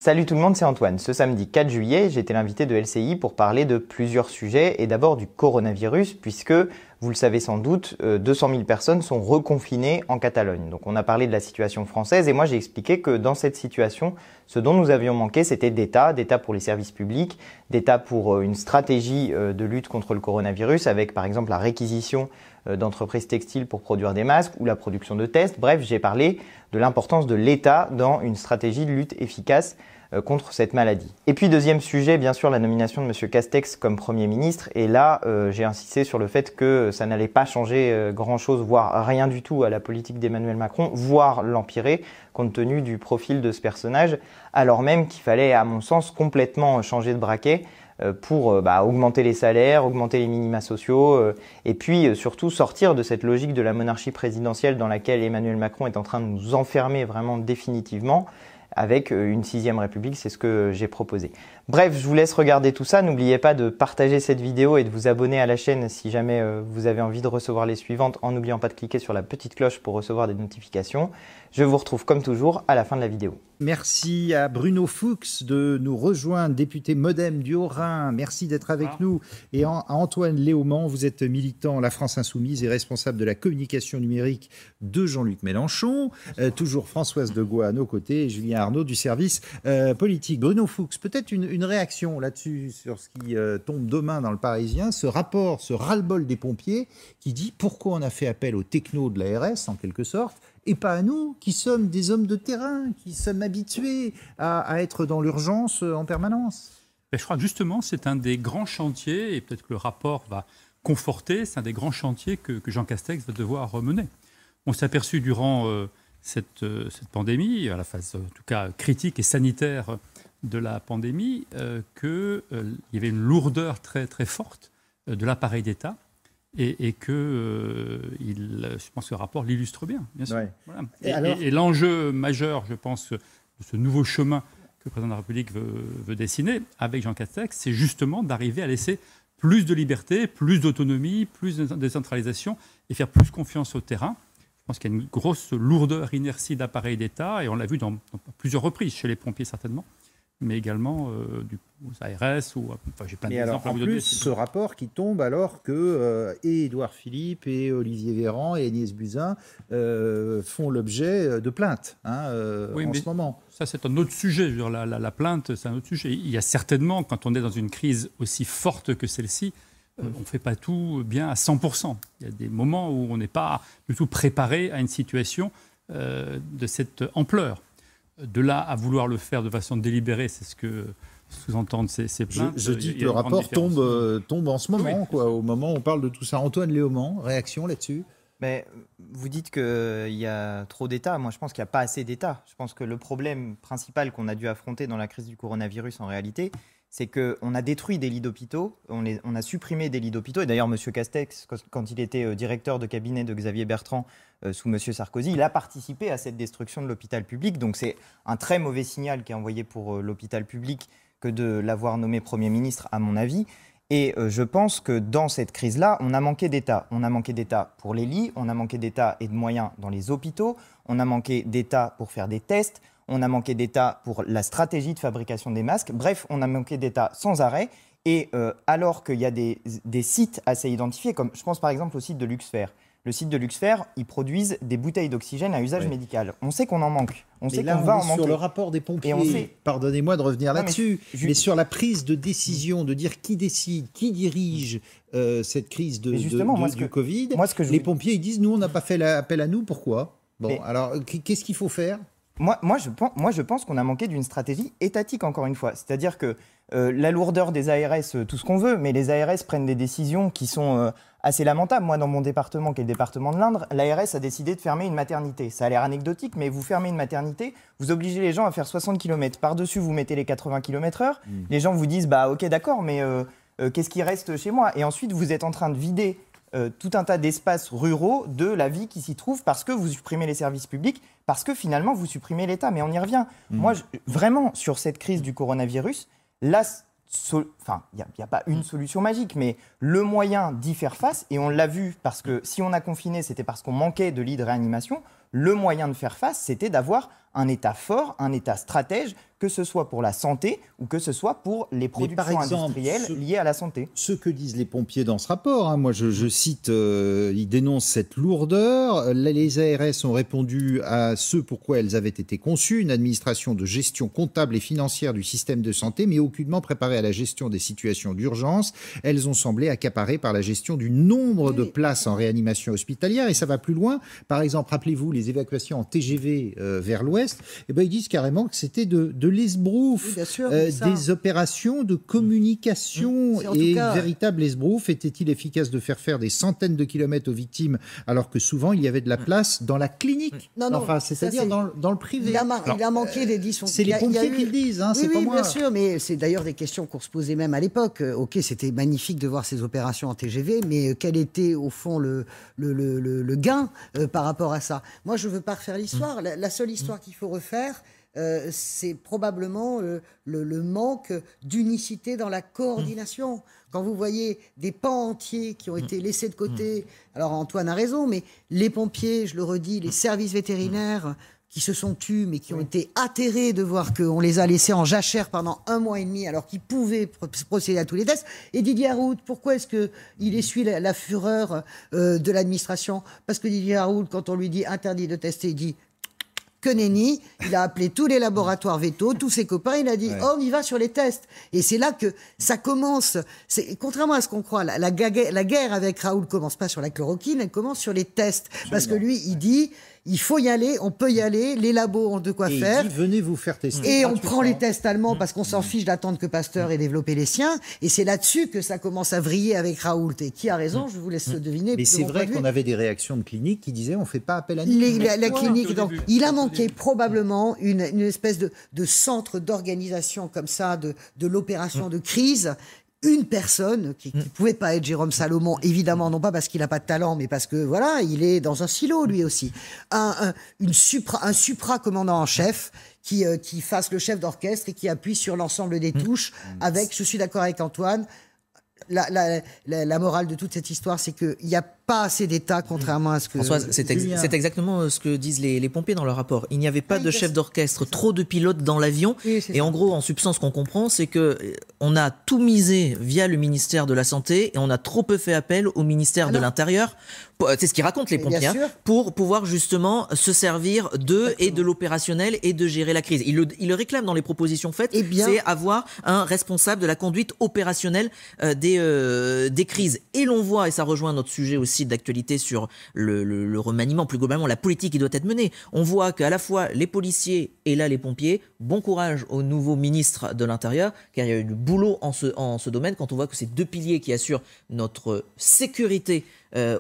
Salut tout le monde, c'est Antoine. Ce samedi 4 juillet, j'étais l'invité de LCI pour parler de plusieurs sujets et d'abord du coronavirus puisque, vous le savez sans doute, 200 000 personnes sont reconfinées en Catalogne. Donc on a parlé de la situation française et moi j'ai expliqué que dans cette situation, ce dont nous avions manqué, c'était d'État pour les services publics, d'État pour une stratégie de lutte contre le coronavirus avec par exemple la réquisition d'entreprises textiles pour produire des masques ou la production de tests. Bref, j'ai parlé de l'importance de l'État dans une stratégie de lutte efficace contre cette maladie. Et puis deuxième sujet, bien sûr, la nomination de M. Castex comme Premier ministre. Et là, j'ai insisté sur le fait que ça n'allait pas changer grand-chose, voire rien du tout à la politique d'Emmanuel Macron, voire l'empirer, compte tenu du profil de ce personnage, alors même qu'il fallait, à mon sens, complètement changer de braquet pour augmenter les salaires, augmenter les minima sociaux et puis surtout sortir de cette logique de la monarchie présidentielle dans laquelle Emmanuel Macron est en train de nous enfermer vraiment définitivement avec une 6e République, c'est ce que j'ai proposé. Bref, je vous laisse regarder tout ça. N'oubliez pas de partager cette vidéo et de vous abonner à la chaîne si jamais vous avez envie de recevoir les suivantes en n'oubliant pas de cliquer sur la petite cloche pour recevoir des notifications. Je vous retrouve comme toujours à la fin de la vidéo. Merci à Bruno Fuchs de nous rejoindre, député Modem du Haut-Rhin. Merci d'être avec nous. Et à Antoine Léaumont, vous êtes militant La France Insoumise et responsable de la communication numérique de Jean-Luc Mélenchon. Toujours Françoise Degois à nos côtés et Julien Arnaud du service politique. Bruno Fuchs, peut-être une réaction là-dessus sur ce qui tombe demain dans le Parisien, ce rapport, ce ras-le-bol des pompiers qui dit pourquoi on a fait appel aux technos de l'ARS en quelque sorte et pas à nous, qui sommes des hommes de terrain, qui sommes habitués à être dans l'urgence en permanence. Je crois que justement, c'est un des grands chantiers, et peut-être que le rapport va conforter, c'est un des grands chantiers que Jean Castex va devoir mener. On s'est aperçu durant cette pandémie, à la phase en tout cas critique et sanitaire de la pandémie, qu'il y avait une lourdeur très, très forte de l'appareil d'État. Et que je pense que le rapport l'illustre bien sûr. Ouais. Voilà. Et l'enjeu majeur, je pense, de ce nouveau chemin que le président de la République veut dessiner avec Jean Castex, c'est justement d'arriver à laisser plus de liberté, plus d'autonomie, plus de décentralisation et faire plus confiance au terrain. Je pense qu'il y a une grosse lourdeur, inertie d'appareil d'État et on l'a vu dans plusieurs reprises, chez les pompiers certainement, mais également aux ARS. J'ai plein d'exemples à vous donner. En plus, ce rapport qui tombe alors que et Édouard Philippe et Olivier Véran et Agnès Buzyn font l'objet de plaintes en ce moment. Ça, c'est un autre sujet. Je veux dire, la plainte, c'est un autre sujet. Il y a certainement, quand on est dans une crise aussi forte que celle-ci, on ne fait pas tout bien à 100%. Il y a des moments où on n'est pas du tout préparé à une situation de cette ampleur. De là à vouloir le faire de façon délibérée, c'est ce que sous-entendent ces plaintes. Je dis que le rapport tombe en ce moment, oui. Au moment où on parle de tout ça. Antoine Léaumont, réaction là-dessus? Mais vous dites qu'il y a trop d'États. Moi, je pense qu'il n'y a pas assez d'États. Je pense que le problème principal qu'on a dû affronter dans la crise du coronavirus, en réalité, c'est qu'on a détruit des lits d'hôpitaux, on a supprimé des lits d'hôpitaux. Et d'ailleurs, M. Castex, quand il était directeur de cabinet de Xavier Bertrand sous M. Sarkozy, il a participé à cette destruction de l'hôpital public. Donc c'est un très mauvais signal qui est envoyé pour l'hôpital public que de l'avoir nommé Premier ministre, à mon avis. Et je pense que dans cette crise-là, on a manqué d'État. On a manqué d'État pour les lits, on a manqué d'État et de moyens dans les hôpitaux, on a manqué d'État pour faire des tests, on a manqué d'État pour la stratégie de fabrication des masques. Bref, on a manqué d'État sans arrêt. Et alors qu'il y a des sites assez identifiés, comme je pense par exemple au site de Luxfer. Le site de Luxfer, ils produisent des bouteilles d'oxygène à usage médical. On sait qu'on en manque. On sait qu'on va en manquer. Sur le rapport des pompiers, pardonnez-moi de revenir là-dessus, mais sur la prise de décision, de dire qui décide, qui dirige cette crise du Covid, les pompiers ils disent, nous, on n'a pas fait appel à nous, pourquoi? Bon, alors, qu'est-ce qu'il faut faire? Moi, je pense qu'on a manqué d'une stratégie étatique, encore une fois. C'est-à-dire que la lourdeur des ARS, tout ce qu'on veut, mais les ARS prennent des décisions qui sont assez lamentables. Moi, dans mon département, qui est le département de l'Indre, l'ARS a décidé de fermer une maternité. Ça a l'air anecdotique, mais vous fermez une maternité, vous obligez les gens à faire 60 km. Par-dessus, vous mettez les 80 km/h. Les gens vous disent, bah ok, d'accord, mais qu'est-ce qui reste chez moi? Et ensuite, vous êtes en train de vider tout un tas d'espaces ruraux de la vie qui s'y trouve parce que vous supprimez les services publics, parce que finalement vous supprimez l'État. Mais on y revient. Moi, vraiment, sur cette crise du coronavirus, là, il n'y a pas une solution magique, mais le moyen d'y faire face, et on l'a vu parce que si on a confiné, c'était parce qu'on manquait de lits de réanimation, le moyen de faire face, c'était d'avoir un État fort, un État stratège, que ce soit pour la santé ou que ce soit pour les productions industrielles liées à la santé. Ce que disent les pompiers dans ce rapport, moi je cite, ils dénoncent cette lourdeur. Les ARS ont répondu à ce pourquoi elles avaient été conçues, une administration de gestion comptable et financière du système de santé, mais aucunement préparée à la gestion des situations d'urgence. Elles ont semblé accaparées par la gestion du nombre de places en réanimation hospitalière, et ça va plus loin. Par exemple, rappelez-vous les évacuations en TGV vers l'ouest, ils disent carrément que c'était de l'esbrouf, des opérations de communication. Et véritable esbrouf, était-il efficace de faire des centaines de kilomètres aux victimes alors que souvent il y avait de la place dans la clinique, c'est-à-dire dans le privé. Il a manqué des dysfonctions. C'est les pompiers qui le disent, c'est pas moi. Bien sûr, mais c'est d'ailleurs des questions qu'on se posait même à l'époque. Ok, c'était magnifique de voir ces opérations en TGV, mais quel était au fond le gain par rapport à ça? Moi, je veux pas refaire l'histoire. La seule histoire qu'il faut refaire, c'est probablement le manque d'unicité dans la coordination. Quand vous voyez des pans entiers qui ont été laissés de côté, alors Antoine a raison, mais les pompiers, je le redis, les services vétérinaires qui se sont tus, mais qui ont été atterrés de voir qu'on les a laissés en jachère pendant 1 mois et demi, alors qu'ils pouvaient procéder à tous les tests. Et Didier Raoult, pourquoi est-ce qu'il essuie la fureur de l'administration? Parce que Didier Raoult, quand on lui dit interdit de tester, il dit que nenni, il a appelé tous les laboratoires veto, tous ses copains, il a dit on y va sur les tests. Et c'est là que ça commence. Contrairement à ce qu'on croit, la guerre avec Raoult commence pas sur la chloroquine, elle commence sur les tests. Parce que lui, il dit il faut y aller, on peut y aller, les labos ont de quoi faire. Il dit, venez vous faire tester. Et on prend les tests allemands parce qu'on s'en fiche d'attendre que Pasteur ait développé les siens. Et c'est là-dessus que ça commence à vriller avec Raoult. Et qui a raison, je vous laisse deviner. Mais c'est vrai qu'on avait des réactions de cliniques qui disaient on ne fait pas appel à nous. La clinique, donc, il a manqué probablement une espèce de centre d'organisation comme ça, de l'opération de crise. Une personne qui pouvait pas être Jérôme Salomon, évidemment, non pas parce qu'il n'a pas de talent, mais parce que voilà, il est dans un silo lui aussi. Un supra-commandant en chef qui fasse le chef d'orchestre et qui appuie sur l'ensemble des touches avec, je suis d'accord avec Antoine, la morale de toute cette histoire, c'est qu'il n'y a pas assez d'État, contrairement à ce que... Françoise, c'est exactement ce que disent les pompiers dans leur rapport. Il n'y avait pas de chef d'orchestre, trop de pilotes dans l'avion. Et en gros, en substance, ce qu'on comprend, c'est qu'on a tout misé via le ministère de la Santé et on a trop peu fait appel au ministère de l'Intérieur. C'est ce qu'ils racontent les pompiers, pour pouvoir justement se servir d'eux et de l'opérationnel et de gérer la crise. Ils le réclament dans les propositions faites, c'est avoir un responsable de la conduite opérationnelle des crises. Et l'on voit, et ça rejoint notre sujet aussi d'actualité sur le remaniement, plus globalement la politique qui doit être menée, on voit qu'à la fois les policiers et là les pompiers, bon courage au nouveau ministre de l'Intérieur, car il y a eu du boulot en ce domaine, quand on voit que ces deux piliers qui assurent notre sécurité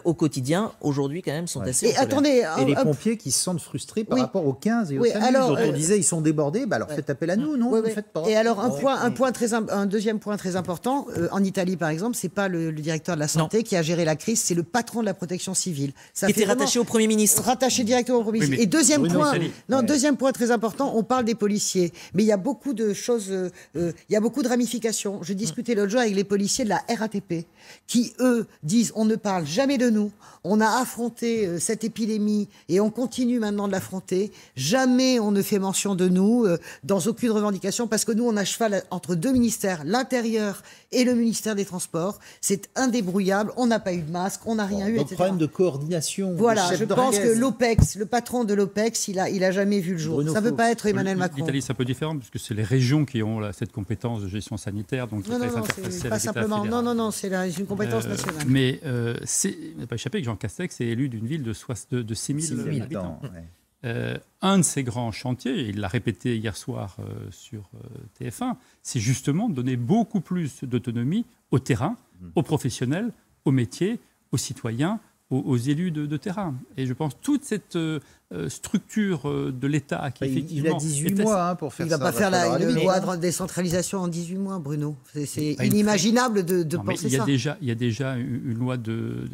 au quotidien, aujourd'hui quand même, sont assez... Et les pompiers qui se sentent frustrés par rapport aux 15 et aux 5 dont on disait ils sont débordés, alors faites appel à nous, non, vous ne faites pas. Et alors un deuxième point très important, en Italie par exemple, c'est pas le directeur de la santé qui a géré la crise, c'est le patron de la protection civile. Qui était rattaché au Premier ministre. Rattaché directement au Premier ministre. Et deuxième point très important, on parle des policiers, mais il y a beaucoup de choses, il y a beaucoup de ramifications. Je discutais l'autre jour avec les policiers de la RATP, qui eux disent on ne parle jamais de nous, on a affronté cette épidémie et on continue maintenant de l'affronter. Jamais on ne fait mention de nous dans aucune revendication parce que nous on a cheval entre deux ministères, l'Intérieur et le ministère des Transports. C'est indébrouillable, on n'a pas eu de masque, on n'a rien eu, etc. Problème de coordination. Voilà, je pense que l'OPEX, le patron de l'OPEX, il a jamais vu le jour. Ça ne peut pas être Emmanuel Macron. L'Italie c'est un peu différent parce que c'est les régions qui ont cette compétence de gestion sanitaire, donc non, c'est pas simplement. Non, c'est une compétence nationale. Mais il n'a pas échappé que Jean Castex est élu d'une ville de 6 000 habitants. Un de ses grands chantiers, et il l'a répété hier soir sur TF1, c'est justement de donner beaucoup plus d'autonomie au terrain, aux professionnels, aux métiers, aux citoyens, aux élus de terrain. Et je pense toute cette structure de l'État qui effectivement... Il a 18 mois pour faire ça. Il ne va pas faire la loi de décentralisation en 18 mois, Bruno. C'est inimaginable de penser ça. Il y a déjà une loi de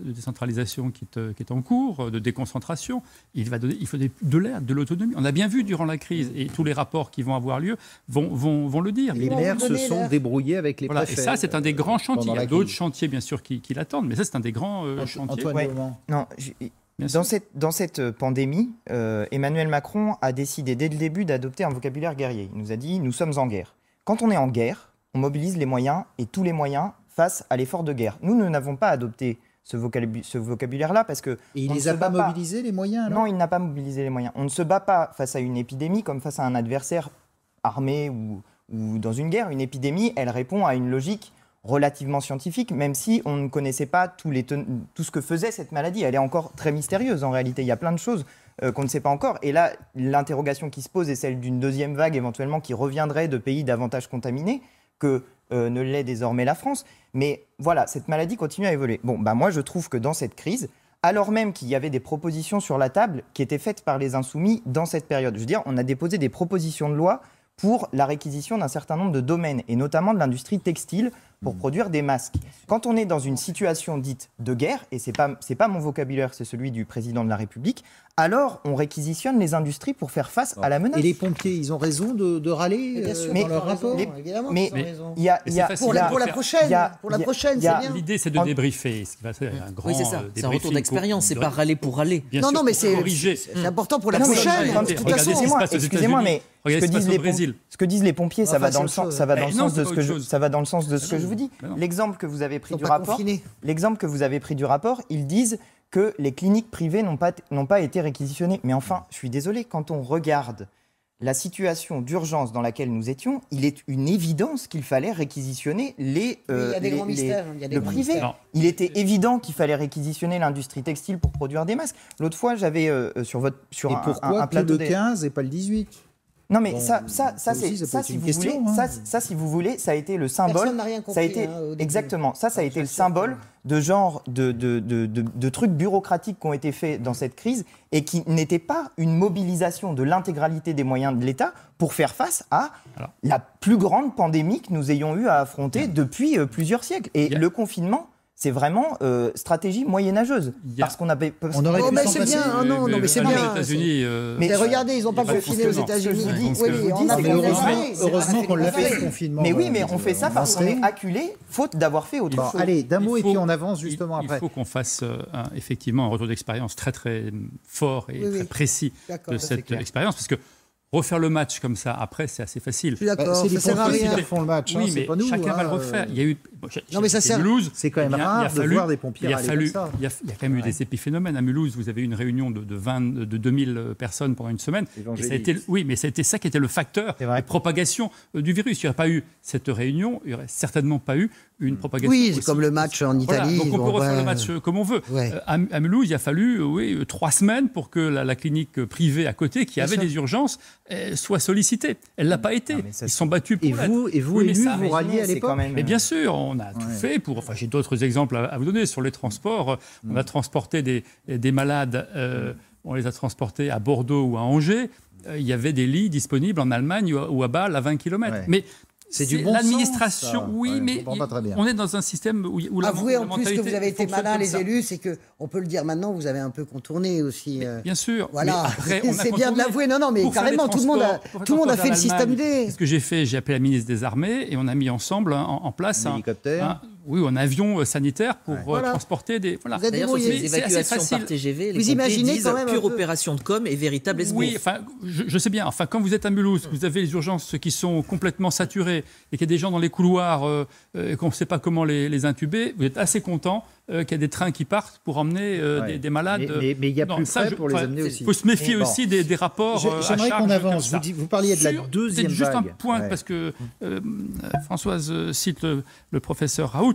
décentralisation qui est en cours, de déconcentration. Il faut de l'aide, de l'autonomie. On a bien vu durant la crise, et tous les rapports qui vont avoir lieu vont le dire. Les maires se sont débrouillés avec les préfets. Et ça, c'est un des grands chantiers. Il y a d'autres chantiers, bien sûr, qui l'attendent, mais ça, c'est un des grands chantiers. Antoine, non, Dans cette pandémie, Emmanuel Macron a décidé dès le début d'adopter un vocabulaire guerrier. Il nous a dit « nous sommes en guerre ». Quand on est en guerre, on mobilise les moyens et tous les moyens face à l'effort de guerre. Nous n'avons pas adopté ce vocabulaire-là parce que... Et il ne les a pas mobilisés, les moyens alors ? Non, il n'a pas mobilisé les moyens. On ne se bat pas face à une épidémie comme face à un adversaire armé ou dans une guerre. Une épidémie, elle répond à une logique relativement scientifique, même si on ne connaissait pas tout ce que faisait cette maladie. Elle est encore très mystérieuse en réalité. Il y a plein de choses qu'on ne sait pas encore. Et là, l'interrogation qui se pose est celle d'une deuxième vague éventuellement qui reviendrait de pays davantage contaminés que ne l'est désormais la France. Mais voilà, cette maladie continue à évoluer. Bon, moi je trouve que dans cette crise, alors même qu'il y avait des propositions sur la table qui étaient faites par les Insoumis dans cette période, je veux dire, on a déposé des propositions de loi pour la réquisition d'un certain nombre de domaines, et notamment de l'industrie textile, pour produire des masques. Quand on est dans une situation dite de guerre, et c'est pas mon vocabulaire, c'est celui du président de la République, alors on réquisitionne les industries pour faire face à la menace. Et les pompiers, ils ont raison de râler dans leur rapport. Évidemment, mais il y a pour la prochaine, c'est bien. L'idée, c'est de débriefer. C'est un grand oui, c'est ça. C'est un retour d'expérience. C'est pas râler pour râler. Non, mais c'est important pour la prochaine. Excusez-moi, mais ce que disent les pompiers, ça va dans le sens de ce que je vous dis. L'exemple que vous avez pris du rapport, ils disent que les cliniques privées n'ont pas été réquisitionnées. Mais enfin, je suis désolé, quand on regarde la situation d'urgence dans laquelle nous étions, il est une évidence qu'il fallait réquisitionner le privé. Il était évident qu'il fallait réquisitionner l'industrie textile pour produire des masques. L'autre fois, j'avais sur un plateau le 15 et pas le 18 ? Non mais si vous voulez, ça a été le symbole. Personne n'a rien compris. Ça a été exactement. Ça a été le symbole de genre de trucs bureaucratiques qui ont été faits dans cette crise et qui n'étaient pas une mobilisation de l'intégralité des moyens de l'État pour faire face à la plus grande pandémie que nous ayons eu à affronter depuis plusieurs siècles. Et le confinement, c'est vraiment stratégie moyenâgeuse. Parce qu'on avait... On aurait pu c'est bien. Mais c'est bien. Mais regardez, ils n'ont pas confiné aux États-Unis. Heureusement qu'on l'a fait, le confinement. Mais oui, mais on fait ça parce qu'on est acculé, faute d'avoir fait autre chose. Allez, d'un mot et puis on avance justement après. Il faut qu'on fasse effectivement un retour d'expérience très très fort et très précis de cette expérience, parce que refaire le match comme ça, après, c'est assez facile. Je suis d'accord, c'est les pompiers qui font le match. Oui, mais chacun va le refaire. Il y a eu... Non, mais ça sert. Mulhouse, c'est quand même rare de voir des pompiers râler comme ça. Il y a quand même eu des épiphénomènes. À Mulhouse, vous avez eu une réunion de 2000 personnes pendant une semaine. Mais c'était ça qui était le facteur de propagation du virus. Il n'y aurait pas eu cette réunion, il n'y aurait certainement pas eu une propagation. Oui, c'est comme le match en Italie. Donc on peut refaire le match comme on veut. À Mulhouse, il a fallu 3 semaines pour que la clinique privée à côté, qui avait des urgences, soit sollicitée. Elle ne l'a pas été. Ils se sont battus pour Et vous, élus, vous ralliez à l'époque ? Mais bien sûr, on a tout fait pour... Enfin, j'ai d'autres exemples à vous donner. Sur les transports, on a transporté des malades, on les a transportés à Bordeaux ou à Angers. Il y avait des lits disponibles en Allemagne ou à Bâle à 20 km. Mais c'est du bon l'administration, sens, mais on est dans un système où avouez en plus que vous avez été malin, les élus, c'est qu'on peut le dire maintenant, vous avez un peu contourné aussi. Bien sûr. Voilà, c'est bien de l'avouer. Non, mais carrément, tout le monde a fait le système D. Ce que j'ai fait, j'ai appelé la ministre des Armées et on a mis ensemble en place un hélicoptère. Un avion sanitaire pour transporter des... Voilà. D'ailleurs, sur ces évacuations par TGV, les pompiers disent pure opération de com et véritable esbrouf. Oui, je sais bien. Enfin, quand vous êtes à Mulhouse, vous avez les urgences qui sont complètement saturées et qu'il y a des gens dans les couloirs et qu'on ne sait pas comment les intuber, vous êtes assez content qu'il y a des trains qui partent pour emmener des malades. Mais il y a plus près pour les amener aussi. Il faut se méfier aussi des rapports J'aimerais qu'on avance. Vous parliez de la deuxième vague. Juste un point, parce que Françoise cite le professeur Raoult.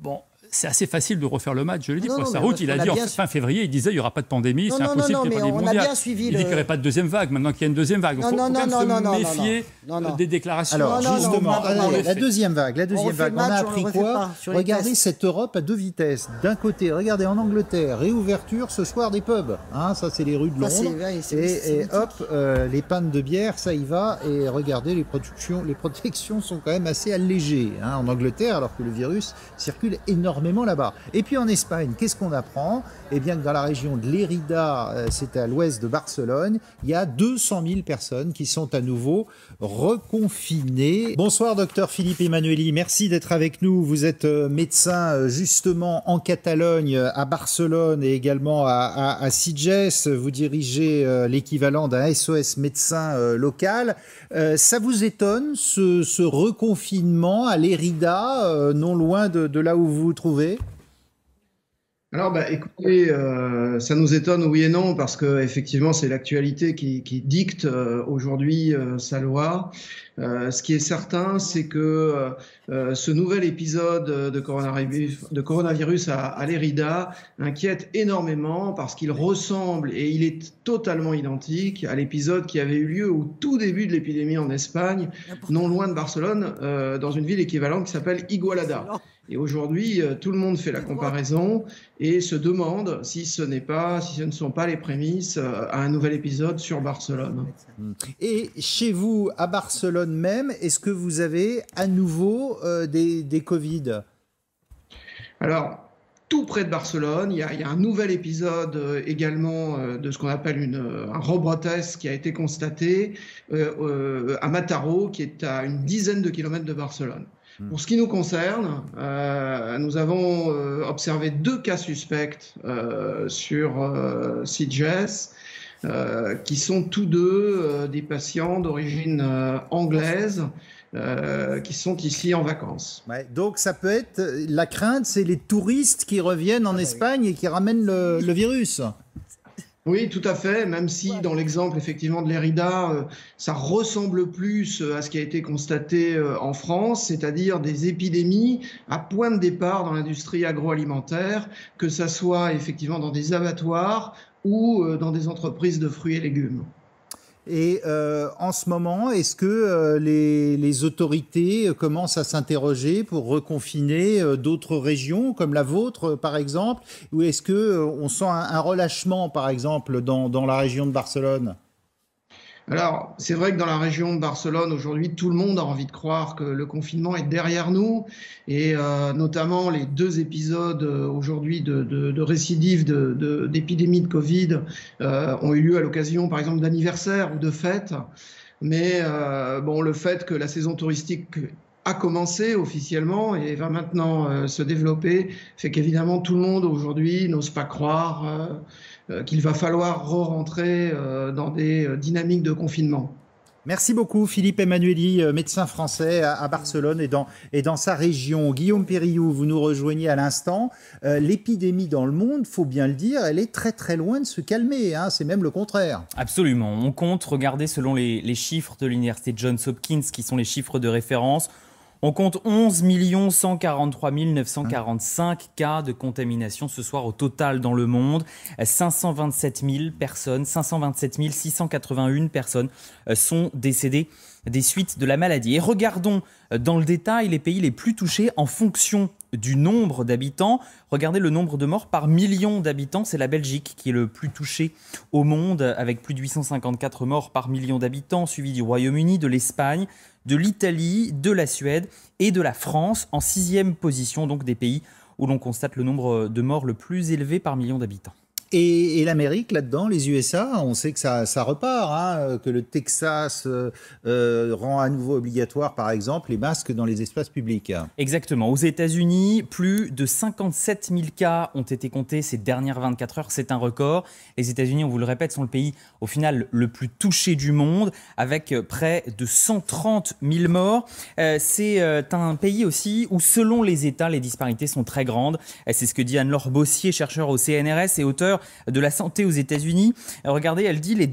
Bon, c'est assez facile de refaire le match, je l'ai dit. Professeur Raoult, il a dit fin février, il disait il n'y aura pas de pandémie, c'est impossible qu'il y ait pas de pandémie mondiale. Il dit qu'il n'y aurait pas de deuxième vague, maintenant qu'il y a une deuxième vague. Donc il faut quand même se méfier des déclarations. Alors justement, la deuxième vague, on a appris quoi ? Regardez cette Europe à deux vitesses. D'un côté, regardez en Angleterre, réouverture ce soir des pubs. Ça c'est les rues de Londres. Et hop, les pannes de bière, ça y va. Et regardez, les protections sont quand même assez allégées en Angleterre, alors que le virus circule énormément énormément là-bas. Et puis en Espagne, qu'est-ce qu'on apprend? Eh bien que dans la région de Lérida, c'est à l'ouest de Barcelone, il y a 200 000 personnes qui sont à nouveau reconfinées. Bonsoir docteur Philippe Emmanueli, merci d'être avec nous. Vous êtes médecin justement en Catalogne, à Barcelone et également à Sitges. Vous dirigez l'équivalent d'un SOS médecin local. Ça vous étonne ce reconfinement à Lérida, non loin de là où vous vous trouvez? Alors, écoutez, ça nous étonne, oui et non, parce que effectivement, c'est l'actualité qui dicte aujourd'hui sa loi. Ce qui est certain, c'est que ce nouvel épisode de coronavirus à Lérida inquiète énormément parce qu'il ressemble et il est totalement identique à l'épisode qui avait eu lieu au tout début de l'épidémie en Espagne, non loin de Barcelone, dans une ville équivalente qui s'appelle Igualada. Et aujourd'hui, tout le monde fait la comparaison et se demande si ce ne sont pas les prémices à un nouvel épisode sur Barcelone. Et chez vous, à Barcelone même, est-ce que vous avez à nouveau des Covid? Alors, tout près de Barcelone, il y a un nouvel épisode également de ce qu'on appelle un rebrotes qui a été constaté à Mataró, qui est à une dizaine de kilomètres de Barcelone. Pour ce qui nous concerne, nous avons observé 2 cas suspects sur Sitges, qui sont tous deux des patients d'origine anglaise qui sont ici en vacances. Ouais, donc ça peut être, la crainte, c'est les touristes qui reviennent en Espagne et qui ramènent le virus. Oui, tout à fait, même si dans l'exemple effectivement de Lérida, ça ressemble plus à ce qui a été constaté en France, c'est-à-dire des épidémies à point de départ dans l'industrie agroalimentaire, que ça soit effectivement dans des abattoirs ou dans des entreprises de fruits et légumes. Et en ce moment, est-ce que les autorités commencent à s'interroger pour reconfiner d'autres régions, comme la vôtre par exemple, ou est-ce qu'on sent un relâchement par exemple dans la région de Barcelone? Alors, c'est vrai que dans la région de Barcelone, aujourd'hui, tout le monde a envie de croire que le confinement est derrière nous, et notamment les 2 épisodes aujourd'hui de récidive d'épidémie de Covid ont eu lieu à l'occasion, par exemple, d'anniversaires ou de fêtes. Mais le fait que la saison touristique a commencé officiellement et va maintenant se développer fait qu'évidemment tout le monde aujourd'hui n'ose pas croire qu'il va falloir re-rentrer dans des dynamiques de confinement. Merci beaucoup Philippe Emmanueli, médecin français à Barcelone et dans sa région. Guillaume Périou, vous nous rejoignez à l'instant. L'épidémie dans le monde, faut bien le dire, elle est très très loin de se calmer, hein, c'est même le contraire. Absolument, on compte, regardez selon les chiffres de l'université Johns Hopkins qui sont les chiffres de référence, on compte 11 143 945 cas de contamination ce soir au total dans le monde. 527 681 personnes sont décédées des suites de la maladie. Et regardons dans le détail les pays les plus touchés en fonction du nombre d'habitants. Regardez le nombre de morts par million d'habitants. C'est la Belgique qui est le plus touchée au monde avec plus de 854 morts par million d'habitants, suivi du Royaume-Uni, de l'Espagne, de l'Italie, de la Suède et de la France, en 6e position donc des pays où l'on constate le nombre de morts le plus élevé par million d'habitants. Et l'Amérique, là-dedans, les USA, on sait que ça repart, hein, que le Texas rend à nouveau obligatoire, par exemple, les masques dans les espaces publics. Exactement. Aux États-Unis, plus de 57 000 cas ont été comptés ces dernières 24 heures. C'est un record. Les États-Unis, on vous le répète, sont le pays, au final, le plus touché du monde, avec près de 130 000 morts. C'est un pays aussi où, selon les États, les disparités sont très grandes. C'est ce que dit Anne-Laure Bossier, chercheur au CNRS et auteur de la santé aux États-Unis. Regardez, elle dit les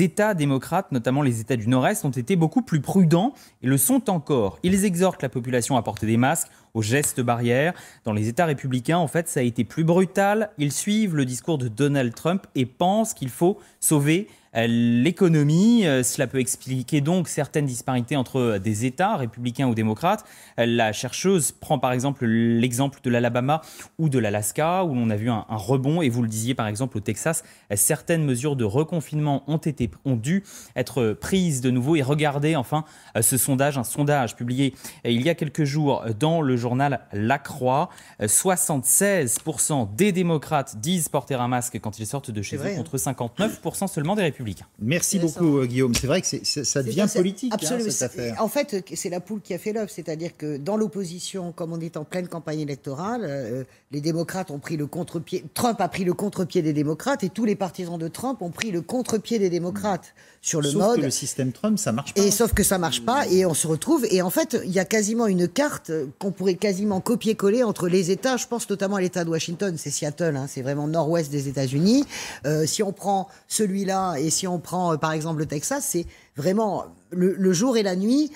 États démocrates, notamment les États du Nord-Est, ont été beaucoup plus prudents et le sont encore. Ils exhortent la population à porter des masques, aux gestes barrières. Dans les États républicains, en fait, ça a été plus brutal. Ils suivent le discours de Donald Trump et pensent qu'il faut sauver l'économie. Cela peut expliquer donc certaines disparités entre des États, républicains ou démocrates. La chercheuse prend par exemple l'exemple de l'Alabama ou de l'Alaska, où l'on a vu un rebond, et vous le disiez par exemple au Texas, certaines mesures de reconfinement ont dû être prises de nouveau. Et regardez enfin un sondage publié il y a quelques jours dans le journal journal La Croix. 76% des démocrates disent porter un masque quand ils sortent de chez eux, contre 59% seulement des républicains. Merci beaucoup, Guillaume. C'est vrai que ça devient politique, absolument, cette affaire. En fait, c'est la poule qui a fait l'œuf. C'est-à-dire que dans l'opposition, comme on est en pleine campagne électorale, les démocrates ont pris le contre-pied. Trump a pris le contre-pied des démocrates et tous les partisans de Trump ont pris le contre-pied des démocrates sur le Sauf mode. Que le système Trump, ça marche pas. Et sauf que ça marche pas et on se retrouve. Et en fait, il y a quasiment une carte qu'on pourrait quasiment copier-coller entre les États. Je pense notamment à l'État de Washington, c'est Seattle, hein, c'est vraiment nord-ouest des États-Unis. Si on prend celui-là et si on prend par exemple le Texas, c'est vraiment le jour et la nuit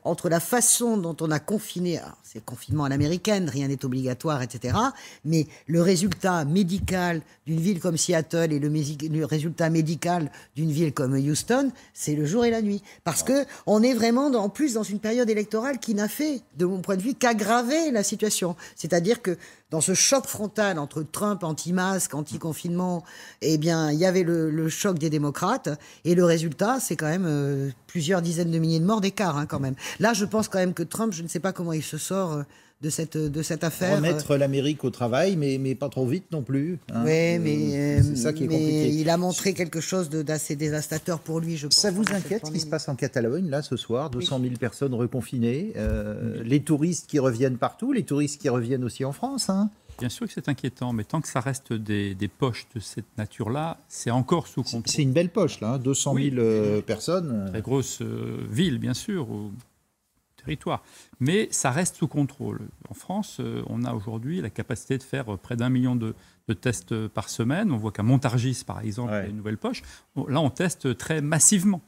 entre la façon dont on a confiné. C'est le confinement à l'américaine, rien n'est obligatoire, etc. Mais le résultat médical d'une ville comme Seattle et le résultat médical d'une ville comme Houston, c'est le jour et la nuit. Parce que on est vraiment en plus dans une période électorale qui n'a fait, de mon point de vue, qu'aggraver la situation. C'est-à-dire que dans ce choc frontal entre Trump, anti-masque, anti-confinement, eh bien, il y avait le choc des démocrates. Et le résultat, c'est quand même plusieurs dizaines de milliers de morts d'écart, hein, quand même. Là, je pense quand même que Trump, je ne sais pas comment il se sort de cette affaire. Remettre l'Amérique au travail, mais pas trop vite non plus. Hein. Oui, mais c'est ça qui est compliqué. Il a montré quelque chose d'assez dévastateur pour lui, je pense. Ça vous inquiète ce qui se passe en Catalogne, là, ce soir? 200 000 personnes reconfinées, les touristes qui reviennent partout, les touristes qui reviennent aussi en France, hein. Bien sûr que c'est inquiétant, mais tant que ça reste des poches de cette nature-là, c'est encore sous contrôle. C'est une belle poche, là, hein, 200 000 personnes. Très grosse ville, bien sûr, au territoire. Mais ça reste sous contrôle. En France, on a aujourd'hui la capacité de faire près d'1 million de tests par semaine. On voit qu'à Montargis, par exemple, il y a une nouvelle poche. Là, on teste très massivement.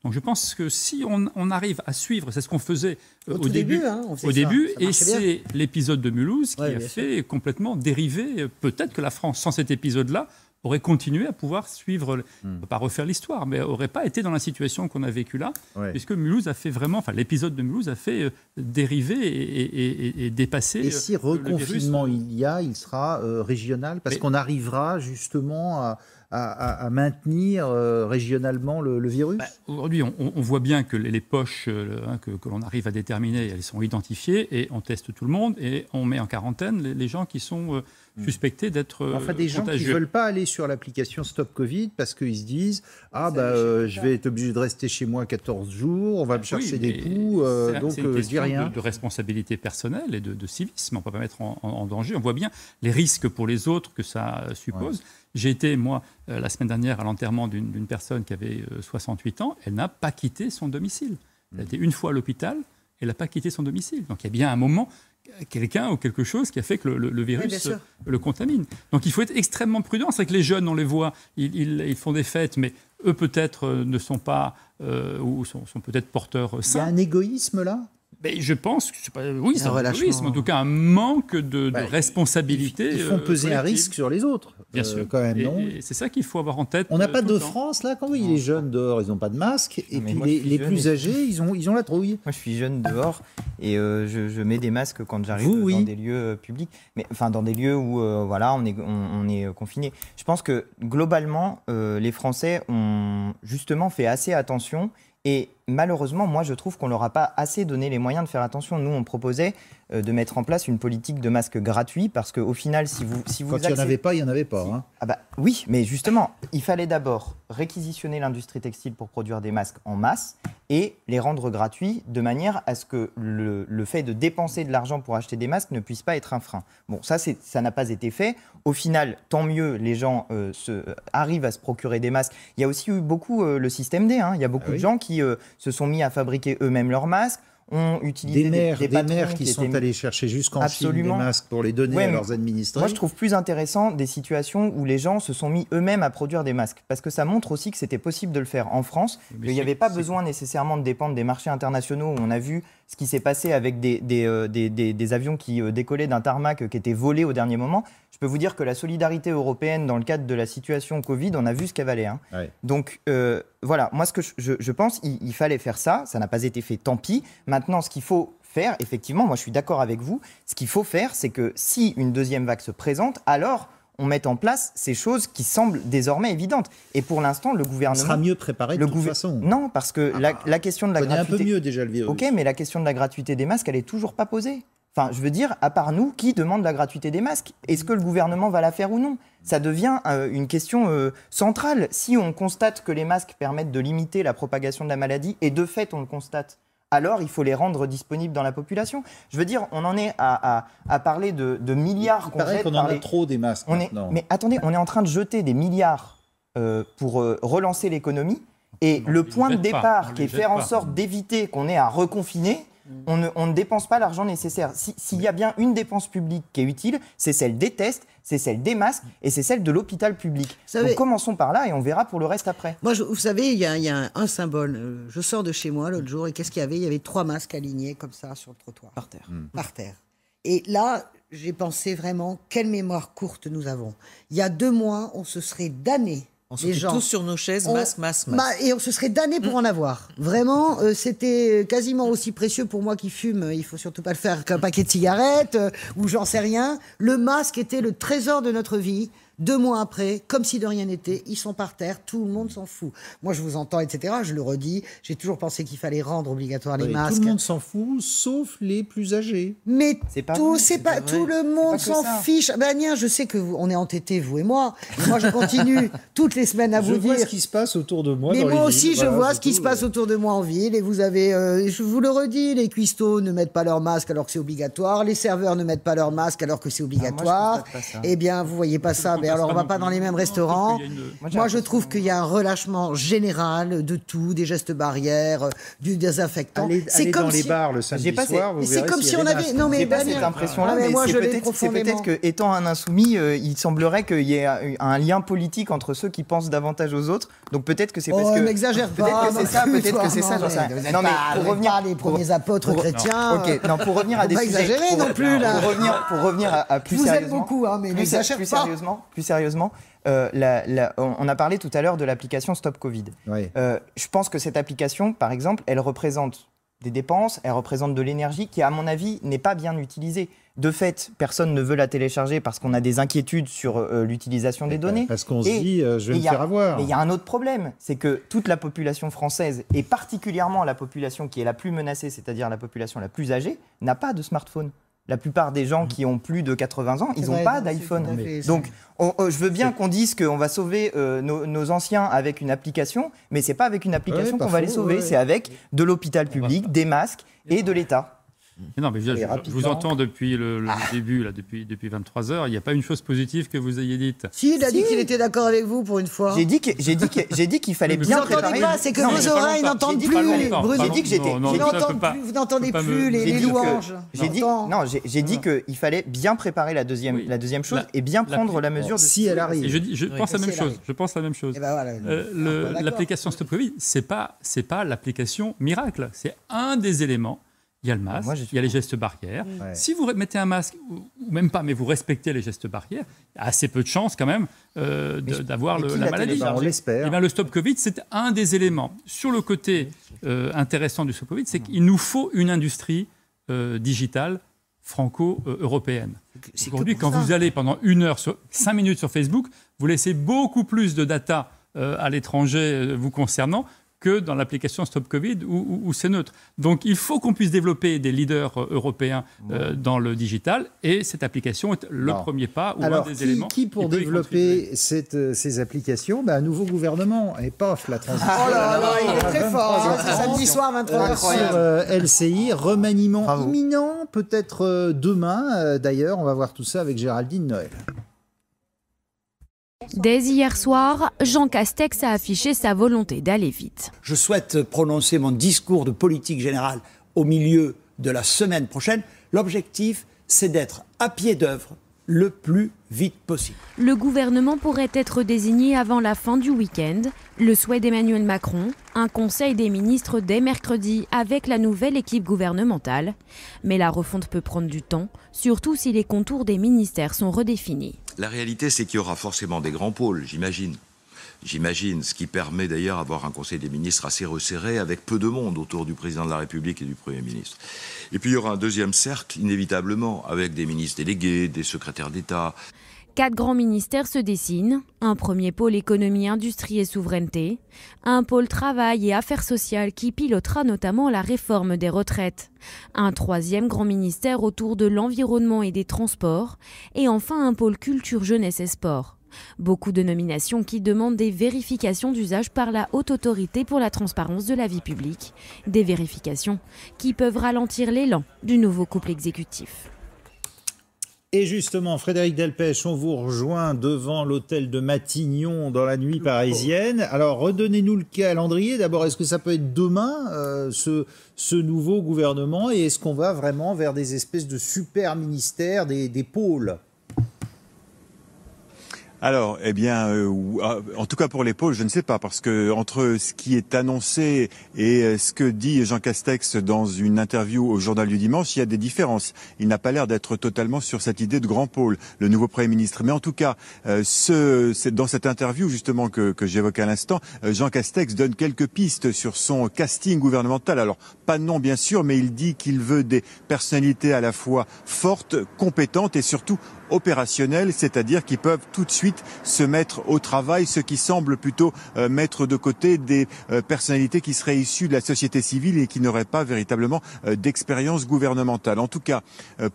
Donc je pense que si on arrive à suivre, c'est ce qu'on faisait au début, hein, et c'est l'épisode de Mulhouse qui a fait complètement dériver. Peut-être que la France, sans cet épisode-là, aurait continué à pouvoir suivre, on ne peut pas refaire l'histoire, mais n'aurait pas été dans la situation qu'on a vécue là, puisque Mulhouse a fait vraiment, enfin l'épisode de Mulhouse a fait dériver et dépasser. Et si reconfinement il sera régional, parce qu'on arrivera justement à maintenir régionalement le virus? Aujourd'hui, on voit bien que les poches que l'on arrive à déterminer, elles sont identifiées et on teste tout le monde et on met en quarantaine les gens qui sont suspectés d'être enfin, des gens qui ne veulent pas aller sur l'application Stop Covid parce qu'ils se disent « Ah, je vais être obligé de rester chez moi 14 jours, on va me chercher des coups, donc je dis rien. » de responsabilité personnelle et de civisme, on ne peut pas mettre en danger. On voit bien les risques pour les autres que ça suppose. Ouais. J'ai été, moi, la semaine dernière à l'enterrement d'une personne qui avait 68 ans. Elle n'a pas quitté son domicile. Elle a été une fois à l'hôpital, elle n'a pas quitté son domicile. Donc il y a bien un moment, quelqu'un ou quelque chose qui a fait que le virus le contamine. Donc il faut être extrêmement prudent. C'est vrai que les jeunes, on les voit, ils font des fêtes, mais eux peut-être ne sont pas, ou sont peut-être porteurs sains. Il y a un égoïsme là ? Mais je pense que c'est un égoïsme, en tout cas un manque de responsabilité. Ils font peser un risque sur les autres, bien sûr. Quand même, non ? Et c'est ça qu'il faut avoir en tête. On n'a pas de France, là, quand oui, les jeunes dehors, ils n'ont pas de masque, et puis les plus âgés, ils ont la trouille. Moi, je suis jeune dehors, et je mets des masques quand j'arrive dans des lieux publics, mais enfin dans des lieux où voilà, on est confiné. Je pense que globalement, les Français ont justement fait assez attention. Et malheureusement, moi, je trouve qu'on ne leur a pas assez donné les moyens de faire attention. Nous, on proposait de mettre en place une politique de masques gratuits parce qu'au final, si vous quand il n'y en avait pas, il n'y en avait pas. Hein. Ah bah, oui, mais justement, il fallait d'abord réquisitionner l'industrie textile pour produire des masques en masse et les rendre gratuits de manière à ce que le fait de dépenser de l'argent pour acheter des masques ne puisse pas être un frein. Bon, ça n'a pas été fait. Au final, tant mieux, les gens arrivent à se procurer des masques. Il y a aussi eu beaucoup le système D. Hein. Il y a beaucoup de gens qui se sont mis à fabriquer eux-mêmes leurs masques. On utilisait des maires qui sont allés chercher jusqu'en Chine des masques pour les donner à leurs administrés. Moi, je trouve plus intéressant des situations où les gens se sont mis eux-mêmes à produire des masques. Parce que ça montre aussi que c'était possible de le faire en France. Il n'y avait pas besoin nécessairement de dépendre des marchés internationaux où on a vu ce qui s'est passé avec des avions qui décollaient d'un tarmac qui était volé au dernier moment. Je peux vous dire que la solidarité européenne, dans le cadre de la situation Covid, on a vu ce qu'elle valait. Hein. Ouais. Donc voilà, moi ce que je pense, il fallait faire ça. Ça n'a pas été fait, tant pis. Maintenant, ce qu'il faut faire, effectivement, moi je suis d'accord avec vous, ce qu'il faut faire, c'est que si une deuxième vague se présente, alors on met en place ces choses qui semblent désormais évidentes. Et pour l'instant, le gouvernement... sera mieux préparé de toute façon. Non, parce que la question de la gratuité... un peu mieux déjà le virus. Ok, mais la question de la gratuité des masques, elle n'est toujours pas posée. Enfin, je veux dire, à part nous, qui demande la gratuité des masques? Est-ce que le gouvernement va la faire ou non? Ça devient une question centrale. Si on constate que les masques permettent de limiter la propagation de la maladie, et de fait on le constate, alors il faut les rendre disponibles dans la population. Je veux dire, on en est à parler de milliards qu'on jette. Il paraît qu'on en a trop des masques maintenant. Mais attendez, on est en train de jeter des milliards pour relancer l'économie. Et le point de départ, qui est faire en sorte d'éviter qu'on ait à reconfiner, on ne dépense pas l'argent nécessaire. S'il y a bien une dépense publique qui est utile, c'est celle des tests, c'est celle des masques et c'est celle de l'hôpital public. Donc commençons par là et on verra pour le reste après. Moi, vous savez, il y a un symbole. Je sors de chez moi l'autre jour et qu'est-ce qu'il y avait? Il y avait 3 masques alignés comme ça sur le trottoir. Par terre. Par terre. Et là, j'ai pensé vraiment, quelle mémoire courte nous avons. Il y a 2 mois, on se serait damné. On se tous sur nos chaises, masque. Et on se serait damné pour en avoir. Vraiment, c'était quasiment aussi précieux pour moi qui fume. Il faut surtout pas le faire qu'un paquet de cigarettes ou j'en sais rien. Le masque était le trésor de notre vie. 2 mois après, comme si de rien n'était, ils sont par terre, tout le monde s'en fout. Moi, je vous entends, etc. Je le redis, j'ai toujours pensé qu'il fallait rendre obligatoire les masques. Tout le monde s'en fout, sauf les plus âgés. Mais tout tout le monde s'en fiche. Ben, Agnès, je sais on est entêtés, vous et moi. Et moi, je continue toutes les semaines à vous dire. Je vois ce qui se passe autour de moi. Mais dans moi les aussi, villes. je vois ce qui se passe autour de moi en ville. Et vous avez, je vous le redis, les cuistots ne mettent pas leur masque alors que c'est obligatoire. Les serveurs ne mettent pas leur masque alors que c'est obligatoire. Eh bien, vous voyez pas ça. Mais alors, on va pas dans les mêmes restaurants. Moi, je trouve qu'il y a un relâchement général de tout, des gestes barrières, du désinfectant. C'est comme dans les bars le samedi soir, vous verrez comme si on avait. Non, mais j'ai pas cette impression-là. Mais moi, c'est peut-être que, étant un insoumis, il semblerait qu'il y ait un lien politique entre ceux qui pensent davantage aux autres. Donc peut-être que c'est parce que. N'exagère pas. Peut-être que c'est ça. Peut-être que c'est ça. J'en sais rien. Non, mais pour revenir les premiers apôtres chrétiens. Ok. Non, pour revenir à des sujets. Pas exagérer non plus là. Pour revenir à plus sérieusement. Vous êtes beaucoup, mais n'exagère pas. Plus sérieusement. On a parlé tout à l'heure de l'application Stop Covid. Oui. Je pense que cette application, par exemple, elle représente des dépenses, elle représente de l'énergie qui, à mon avis, n'est pas bien utilisée. De fait, personne ne veut la télécharger parce qu'on a des inquiétudes sur l'utilisation des données. Parce qu'on se dit, je vais me faire avoir. Mais il y a un autre problème, c'est que toute la population française, et particulièrement la population qui est la plus menacée, c'est-à-dire la population la plus âgée, n'a pas de smartphone. La plupart des gens qui ont plus de 80 ans, ils n'ont pas d'iPhone. Donc, je veux bien qu'on dise qu'on va sauver nos anciens avec une application, mais ce n'est pas avec une application qu'on va les sauver, c'est avec de l'hôpital public, des masques et de l'État. Non, mais je vous entends depuis le début, là, depuis 23 heures. Il n'y a pas une chose positive que vous ayez dite. Si, il a dit qu'il était d'accord avec vous pour une fois. J'ai dit qu'il fallait bien préparer. Vous n'entendez pas, c'est que vos oreilles n'entendent plus. J'ai dit que j'étais. Vous n'entendez plus les louanges. J'ai dit qu'il fallait bien préparer la deuxième chose et bien prendre la mesure de si elle arrive. Je pense la même chose. L'application Stop Covid, c'est pas l'application miracle. C'est un des éléments. Il y a le masque, il y a les gestes barrières. Ouais. Si vous mettez un masque, ou même pas, mais vous respectez les gestes barrières, il y a assez peu de chances quand même d'avoir la maladie. On l'espère. Et bien, le Stop Covid, c'est un des éléments. Sur le côté intéressant du Stop Covid, c'est qu'il nous faut une industrie digitale franco-européenne. Aujourd'hui, quand vous allez pendant 5 minutes sur Facebook, vous laissez beaucoup plus de data à l'étranger vous concernant que dans l'application Stop Covid où c'est neutre. Donc il faut qu'on puisse développer des leaders européens dans le digital et cette application est le premier pas ou un des éléments. Qui pour développer ces applications, un nouveau gouvernement et paf, la transition. Oh là là, il est très fort. Samedi soir, 23h. Sur LCI, remaniement imminent, peut-être demain. D'ailleurs, on va voir tout ça avec Géraldine Noël. Dès hier soir, Jean Castex a affiché sa volonté d'aller vite. Je souhaite prononcer mon discours de politique générale au milieu de la semaine prochaine. L'objectif, c'est d'être à pied d'œuvre le plus vite possible. Le gouvernement pourrait être désigné avant la fin du week-end. Le souhait d'Emmanuel Macron, un conseil des ministres dès mercredi avec la nouvelle équipe gouvernementale. Mais la refonte peut prendre du temps, surtout si les contours des ministères sont redéfinis. La réalité, c'est qu'il y aura forcément des grands pôles, j'imagine. J'imagine, ce qui permet d'ailleurs d'avoir un conseil des ministres assez resserré, avec peu de monde autour du président de la République et du Premier ministre. Et puis il y aura un deuxième cercle, inévitablement, avec des ministres délégués, des secrétaires d'État. 4 grands ministères se dessinent. Un premier pôle économie, industrie et souveraineté. Un pôle travail et affaires sociales qui pilotera notamment la réforme des retraites. Un troisième grand ministère autour de l'environnement et des transports. Et enfin un pôle culture, jeunesse et sport. Beaucoup de nominations qui demandent des vérifications d'usage par la Haute Autorité pour la transparence de la vie publique. Des vérifications qui peuvent ralentir l'élan du nouveau couple exécutif. Et justement, Frédéric Delpech, on vous rejoint devant l'hôtel de Matignon dans la nuit parisienne. Alors, redonnez-nous le calendrier. D'abord, est-ce que ça peut être demain, ce nouveau gouvernement? Et est-ce qu'on va vraiment vers des espèces de super ministères, des pôles? Alors, eh bien, en tout cas pour les pôles, je ne sais pas, parce que entre ce qui est annoncé et ce que dit Jean Castex dans une interview au Journal du Dimanche, il y a des différences. Il n'a pas l'air d'être totalement sur cette idée de grand pôle, le nouveau Premier ministre. Mais en tout cas, c'est dans cette interview justement que j'évoquais à l'instant, Jean Castex donne quelques pistes sur son casting gouvernemental. Alors, pas de nom bien sûr, mais il dit qu'il veut des personnalités à la fois fortes, compétentes et surtout opérationnels, c'est-à-dire qui peuvent tout de suite se mettre au travail, ce qui semble plutôt mettre de côté des personnalités qui seraient issues de la société civile et qui n'auraient pas véritablement d'expérience gouvernementale. En tout cas,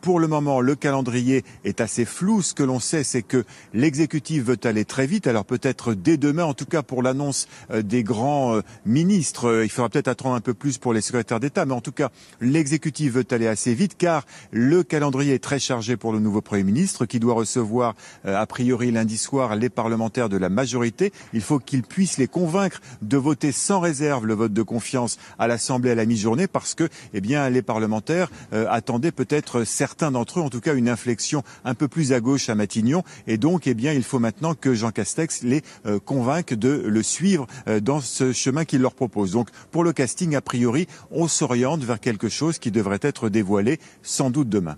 pour le moment, le calendrier est assez flou. Ce que l'on sait, c'est que l'exécutif veut aller très vite, alors peut-être dès demain, en tout cas pour l'annonce des grands ministres. Il faudra peut-être attendre un peu plus pour les secrétaires d'État, mais en tout cas, l'exécutif veut aller assez vite, car le calendrier est très chargé pour le nouveau Premier ministre, qui doit recevoir a priori lundi soir les parlementaires de la majorité. Il faut qu'il puisse les convaincre de voter sans réserve le vote de confiance à l'Assemblée à la mi-journée, parce que eh bien, les parlementaires attendaient peut-être, certains d'entre eux, en tout cas une inflexion un peu plus à gauche à Matignon. Et donc, eh bien, il faut maintenant que Jean Castex les convainque de le suivre dans ce chemin qu'il leur propose. Donc, pour le casting, a priori, on s'oriente vers quelque chose qui devrait être dévoilé sans doute demain.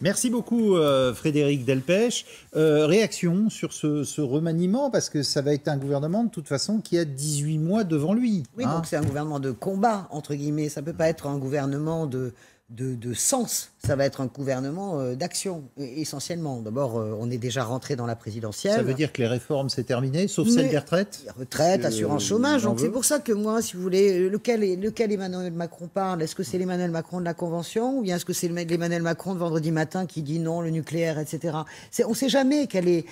Merci beaucoup Frédéric Delpech. Réaction sur ce remaniement, parce que ça va être un gouvernement de toute façon qui a 18 mois devant lui. Oui, donc c'est un gouvernement de combat, entre guillemets. Ça ne peut pas être un gouvernement de sens. Ça va être un gouvernement d'action, essentiellement. D'abord, on est déjà rentré dans la présidentielle. Ça veut dire que les réformes, c'est terminé, sauf celle des retraites? Retraite, assurance chômage. Donc c'est pour ça que moi, si vous voulez, lequel Emmanuel Macron parle? Est-ce que c'est l'Emmanuel Macron de la Convention, ou bien est-ce que c'est l'Emmanuel Macron de vendredi matin qui dit non, le nucléaire, etc. On ne sait jamais quelle est...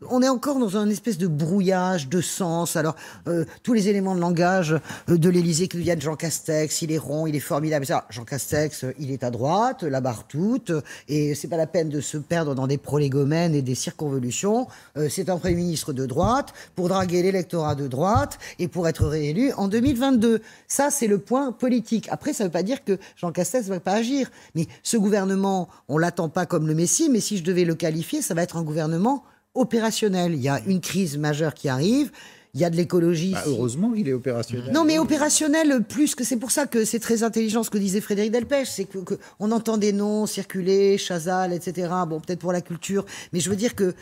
On est encore dans un espèce de brouillage de sens. Alors, tous les éléments de langage de l'Élysée qui viennent de Jean Castex, il est rond, il est formidable. Ça, Jean Castex, il est à droite, la barre toute, et c'est pas la peine de se perdre dans des prolégomènes et des circonvolutions. C'est un Premier ministre de droite pour draguer l'électorat de droite et pour être réélu en 2022. Ça, c'est le point politique. Après, ça veut pas dire que Jean Castex va pas agir. Mais ce gouvernement, on l'attend pas comme le Messie, mais si je devais le qualifier, ça va être un gouvernement opérationnel. Il y a une crise majeure qui arrive. Il y a de l'écologie. Heureusement qu'il est opérationnel. Non, mais opérationnel plus que... C'est pour ça que c'est très intelligent ce que disait Frédéric Delpech. C'est qu'on entend des noms circuler, Chazal, etc. Bon, peut-être pour la culture. Mais je veux dire que,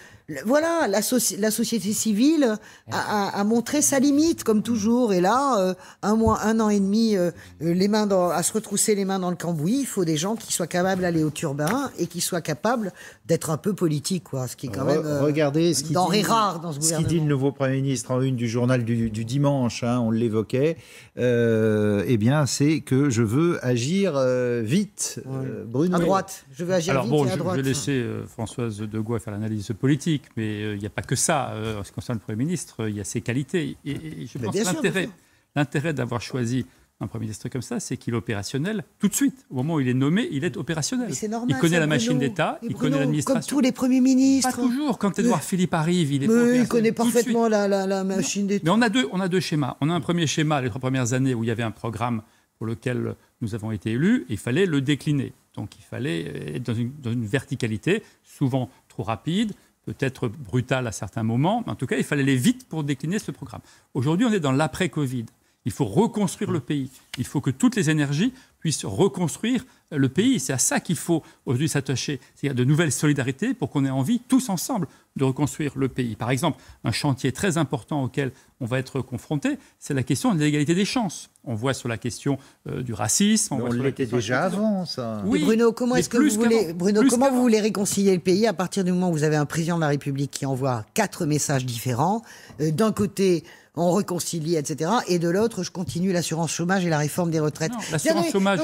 voilà, la société civile a montré sa limite, comme toujours. Et là, un an et demi, à se retrousser les mains dans le cambouis, il faut des gens qui soient capables d'aller au turbin et qui soient capables d'être un peu politiques, quoi. Ce qui est quand même regardez ce denrée rare dans ce gouvernement. Ce qu'il dit le nouveau Premier ministre en une du journal du dimanche, on l'évoquait, eh bien, c'est que je veux agir vite. Bruno. À droite, je veux agir vite et à droite. Je vais laisser Françoise de Gouet faire l'analyse politique, mais il n'y a pas que ça. En ce qui concerne le Premier ministre, il y a ses qualités. Et je pense que l'intérêt d'avoir choisi un Premier ministre comme ça, c'est qu'il est opérationnel tout de suite. Au moment où il est nommé, il est opérationnel. Mais c'est normal, il connaît la machine d'État, il connaît l'administration. Comme tous les premiers ministres. Pas toujours. Quand Édouard Philippe arrive, il est il connaît parfaitement la machine d'État. Mais on a deux schémas. On a un premier schéma, les 3 premières années, où il y avait un programme pour lequel nous avons été élus, et il fallait le décliner. Donc il fallait être dans une verticalité, souvent trop rapide, peut-être brutale à certains moments, mais en tout cas, il fallait aller vite pour décliner ce programme. Aujourd'hui, on est dans l'après-Covid. Il faut reconstruire le pays. Il faut que toutes les énergies puissent reconstruire le pays. C'est à ça qu'il faut aujourd'hui s'attacher. C'est-à-dire de nouvelles solidarités pour qu'on ait envie, tous ensemble, de reconstruire le pays. Par exemple, un chantier très important auquel on va être confronté, c'est la question de l'égalité des chances. On voit sur la question du racisme. On l'était déjà avant, ça. Oui, Bruno, comment est-ce que vous voulez réconcilier le pays à partir du moment où vous avez un président de la République qui envoie 4 messages différents? D'un côté, on réconcilie, etc. Et de l'autre, je continue l'assurance chômage et la réforme des retraites. Non, l'assurance chômage,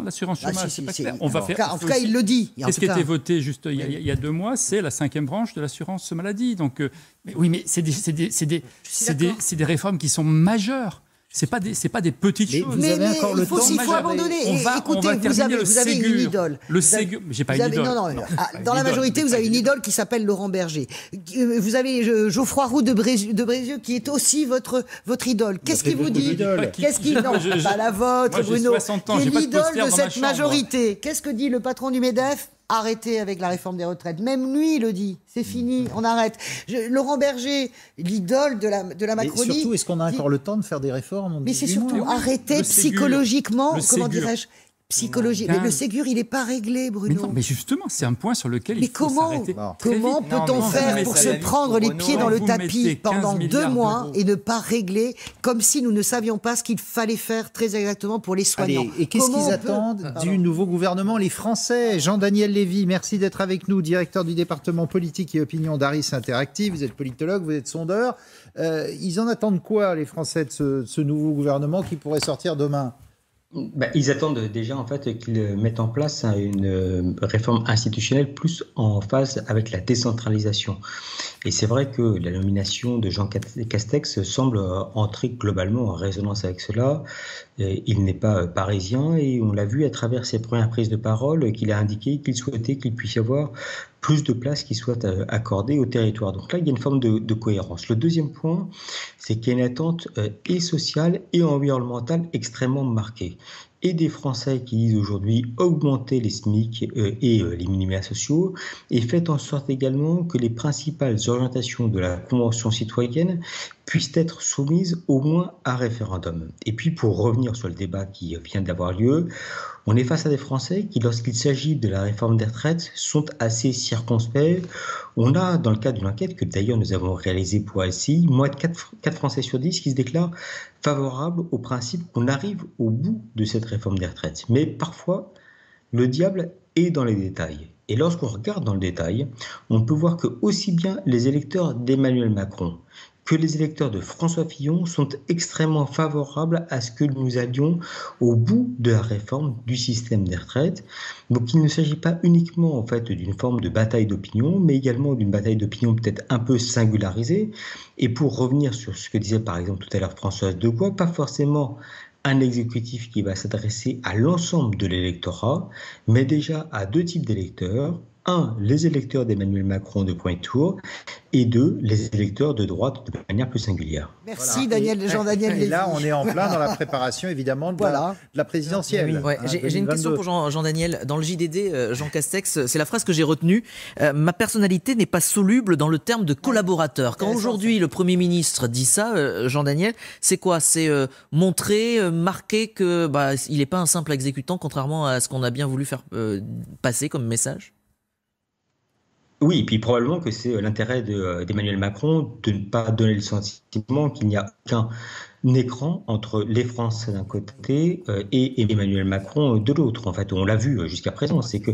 l'assurance chômage, c'est pas clair. En tout cas, il le dit. Qu'est-ce qui a été voté juste il y a 2 mois? C'est la 5e branche de l'assurance maladie. Donc, mais c'est des réformes qui sont majeures. C'est pas des petites choses. Vous avez encore le temps. Il faut abandonner. Écoutez, vous avez une idole. Le Ségur. J'ai pas une idole. Non. Dans la majorité, vous avez une idole qui s'appelle Laurent Berger. Vous avez Geoffroy Roux de Brézieux qui est aussi votre idole. Qu'est-ce qu'il vous dit? Non, pas la vôtre, Bruno. Qui est l'idole de cette majorité. Qu'est-ce que dit le patron du MEDEF? Arrêtez avec la réforme des retraites. Même lui le dit. C'est fini, on arrête. Laurent Berger, l'idole de la Macronie. Et surtout, est-ce qu'on a encore le temps de faire des réformes? Mais c'est surtout arrêter psychologiquement, comment dirais-je, psychologie. Mais le Ségur, il n'est pas réglé, Bruno. Mais justement, c'est un point sur lequel il faut s'arrêter. Comment peut-on faire pour se prendre les pieds dans le tapis pendant 2 mois et ne pas régler, comme si nous ne savions pas ce qu'il fallait faire très exactement pour les soignants? Allez, et qu'est-ce qu'ils attendent du nouveau gouvernement, les Français? Jean-Daniel Lévy, merci d'être avec nous, directeur du département politique et opinion d'Aris Interactive. Vous êtes politologue, vous êtes sondeur. Ils en attendent quoi, les Français, de ce nouveau gouvernement qui pourrait sortir demain? Ils attendent déjà en fait qu'ils mettent en place une réforme institutionnelle plus en phase avec la décentralisation. Et c'est vrai que la nomination de Jean Castex semble entrer globalement en résonance avec cela. Il n'est pas parisien et on l'a vu à travers ses premières prises de parole qu'il a indiqué qu'il souhaitait qu'il puisse y avoir plus de place qui soit accordée au territoire. Donc là, il y a une forme de cohérence. Le deuxième point, c'est qu'il y a une attente et sociale et environnementale extrêmement marquée. Et des Français qui disent aujourd'hui augmenter les SMIC et les minima sociaux, et faites en sorte également que les principales orientations de la Convention citoyenne puissent être soumises au moins à référendum. Et puis pour revenir sur le débat qui vient d'avoir lieu, on est face à des Français qui, lorsqu'il s'agit de la réforme des retraites, sont assez circonspects. On a, dans le cadre d'une enquête que d'ailleurs nous avons réalisée pour LCI, moins de 4 Français sur 10 qui se déclarent favorables au principe qu'on arrive au bout de cette réforme des retraites. Mais parfois, le diable est dans les détails. Et lorsqu'on regarde dans le détail, on peut voir que aussi bien les électeurs d'Emmanuel Macron que les électeurs de François Fillon sont extrêmement favorables à ce que nous allions au bout de la réforme du système des retraites. Donc il ne s'agit pas uniquement en fait d'une forme de bataille d'opinion, mais également d'une bataille d'opinion peut-être un peu singularisée. Et pour revenir sur ce que disait par exemple tout à l'heure Françoise Degois, pas forcément un exécutif qui va s'adresser à l'ensemble de l'électorat, mais déjà à 2 types d'électeurs. 1, les électeurs d'Emmanuel Macron de premier tour, et 2, les électeurs de droite de manière plus singulière. Merci Jean-Daniel Lévy. Et là, on est en plein dans la préparation, évidemment, de la présidentielle. Ouais, j'ai une question pour Jean-Daniel. Dans le JDD, Jean Castex, c'est la phrase que j'ai retenue. Ma personnalité n'est pas soluble dans le terme de collaborateur. Quand aujourd'hui le Premier ministre dit ça, Jean-Daniel, c'est quoi? C'est montrer, marquer que il n'est pas un simple exécutant, contrairement à ce qu'on a bien voulu faire passer comme message? Oui, et puis probablement que c'est l'intérêt d'Emmanuel Macron de ne pas donner le sentiment qu'il n'y a aucun écran entre les Français d'un côté et Emmanuel Macron de l'autre. En fait, on l'a vu jusqu'à présent, c'est que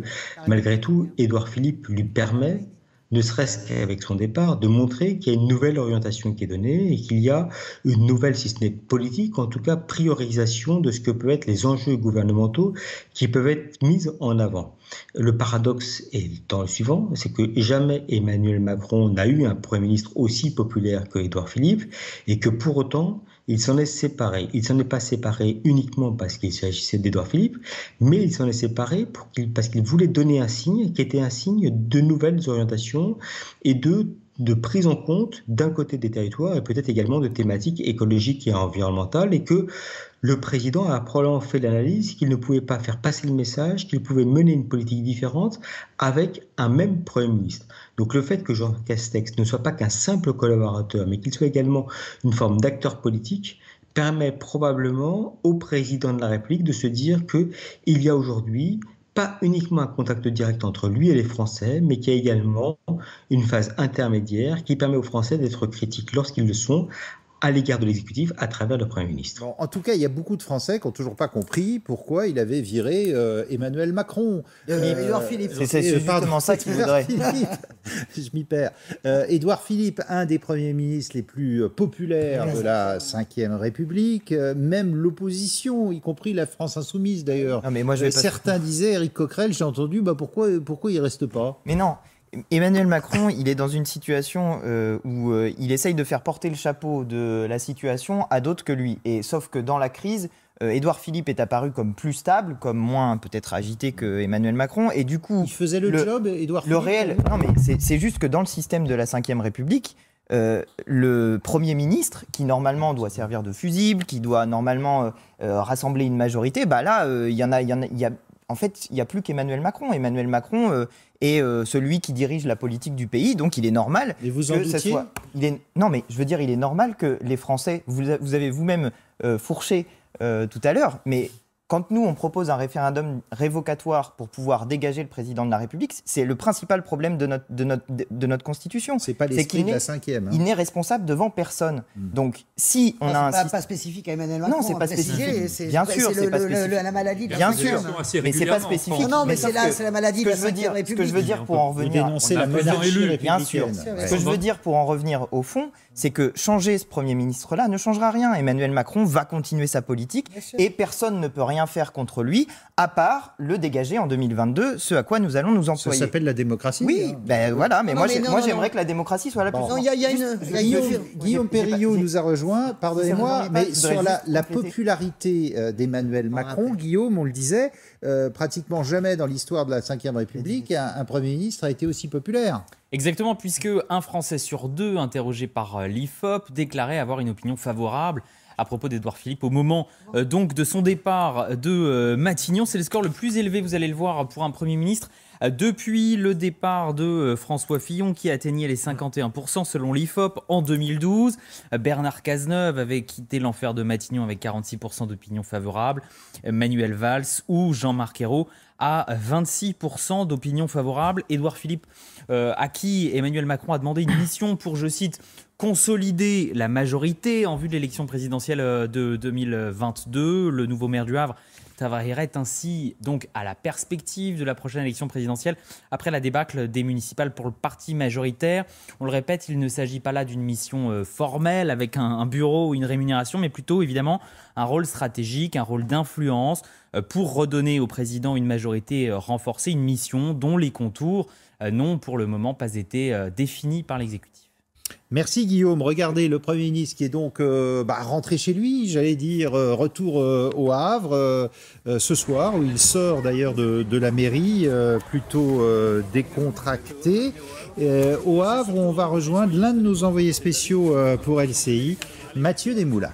malgré tout, Édouard Philippe lui permet, ne serait-ce qu'avec son départ, de montrer qu'il y a une nouvelle orientation qui est donnée et qu'il y a une nouvelle, si ce n'est politique, en tout cas priorisation de ce que peuvent être les enjeux gouvernementaux qui peuvent être mis en avant. Le paradoxe est dans le suivant, c'est que jamais Emmanuel Macron n'a eu un Premier ministre aussi populaire que Édouard Philippe et que pour autant, il s'en est séparé. Il ne s'en est pas séparé uniquement parce qu'il s'agissait d'Édouard Philippe, mais il s'en est séparé parce qu'il voulait donner un signe qui était un signe de nouvelles orientations et de prise en compte d'un côté des territoires et peut-être également de thématiques écologiques et environnementales, et que le président a probablement fait l'analyse qu'il ne pouvait pas faire passer le message, qu'il pouvait mener une politique différente avec un même Premier ministre. Donc le fait que Jean Castex ne soit pas qu'un simple collaborateur, mais qu'il soit également une forme d'acteur politique, permet probablement au président de la République de se dire qu'il y a aujourd'hui pas uniquement un contact direct entre lui et les Français, mais qu'il y a également une phase intermédiaire qui permet aux Français d'être critiques lorsqu'ils le sont à l'égard de l'exécutif à travers le Premier ministre. Bon, en tout cas, il y a beaucoup de Français qui n'ont toujours pas compris pourquoi il avait viré Emmanuel Macron. Édouard Philippe. C'est justement ça qu'il voudrait. Je m'y perds. Édouard Philippe, un des premiers ministres les plus populaires de la Ve République, même l'opposition, y compris la France Insoumise d'ailleurs. Certains disaient, Éric Coquerel, j'ai entendu, pourquoi il ne reste pas? Mais non. Emmanuel Macron, il est dans une situation où il essaye de faire porter le chapeau de la situation à d'autres que lui. Et sauf que dans la crise, Édouard Philippe est apparu comme plus stable, comme moins peut-être agité que Emmanuel Macron. Et du coup, il faisait le job, Édouard Philippe. Le réel, non mais c'est juste que dans le système de la Ve République, le Premier ministre, qui normalement doit servir de fusible, qui doit normalement rassembler une majorité, là, en fait, il n'y a plus qu'Emmanuel Macron. Emmanuel Macron est celui qui dirige la politique du pays, donc il est normal. Et vous en doutiez ? Non, mais je veux dire, il est normal que les Français, vous avez vous-même fourché tout à l'heure, mais quand nous, on propose un référendum révocatoire pour pouvoir dégager le président de la République, c'est le principal problème de notre Constitution. C'est pas l'esprit de la cinquième. Il n'est responsable devant personne. Donc, si on a un... pas spécifique à Emmanuel Macron. Non, c'est pas spécifique. Bien sûr, c'est pas spécifique. La maladie de la Bien sûr, mais c'est pas spécifique. Non, mais c'est la maladie de la Cinquième République. Ce que je veux dire pour en revenir... Vous dénoncez la monarchie républicaine. Bien sûr. Ce que je veux dire pour en revenir au fond, c'est que changer ce Premier ministre-là ne changera rien. Emmanuel Macron va continuer sa politique et personne ne peut rien faire contre lui, à part le dégager en 2022, ce à quoi nous allons nous employer. Ça s'appelle la démocratie. Oui, voilà, mais moi j'aimerais que la démocratie soit la plus forte. Guillaume Perriot nous a rejoint, pardonnez-moi, mais sur la popularité d'Emmanuel Macron, Guillaume, on le disait, pratiquement jamais dans l'histoire de la Ve République, un Premier ministre a été aussi populaire. Exactement, puisque un Français sur deux interrogé par l'IFOP déclarait avoir une opinion favorable à propos d'Édouard Philippe au moment donc de son départ de Matignon. C'est le score le plus élevé, vous allez le voir, pour un Premier ministre depuis le départ de François Fillon, qui atteignait les 51% selon l'IFOP en 2012. Bernard Cazeneuve avait quitté l'enfer de Matignon avec 46% d'opinion favorable. Manuel Valls ou Jean-Marc Ayrault à 26% d'opinion favorable. Édouard Philippe, à qui Emmanuel Macron a demandé une mission pour, je cite, consolider la majorité en vue de l'élection présidentielle de 2022. Le nouveau maire du Havre travaillerait ainsi donc à la perspective de la prochaine élection présidentielle après la débâcle des municipales pour le parti majoritaire. On le répète, il ne s'agit pas là d'une mission formelle avec un bureau ou une rémunération, mais plutôt évidemment un rôle stratégique, un rôle d'influence pour redonner au président une majorité renforcée, une mission dont les contours n'ont pour le moment pas été définis par l'exécutif. Merci Guillaume. Regardez le Premier ministre qui est donc rentré chez lui, j'allais dire retour au Havre ce soir, où il sort d'ailleurs de la mairie, plutôt décontracté. Au Havre, on va rejoindre l'un de nos envoyés spéciaux pour LCI, Mathieu Desmoulins.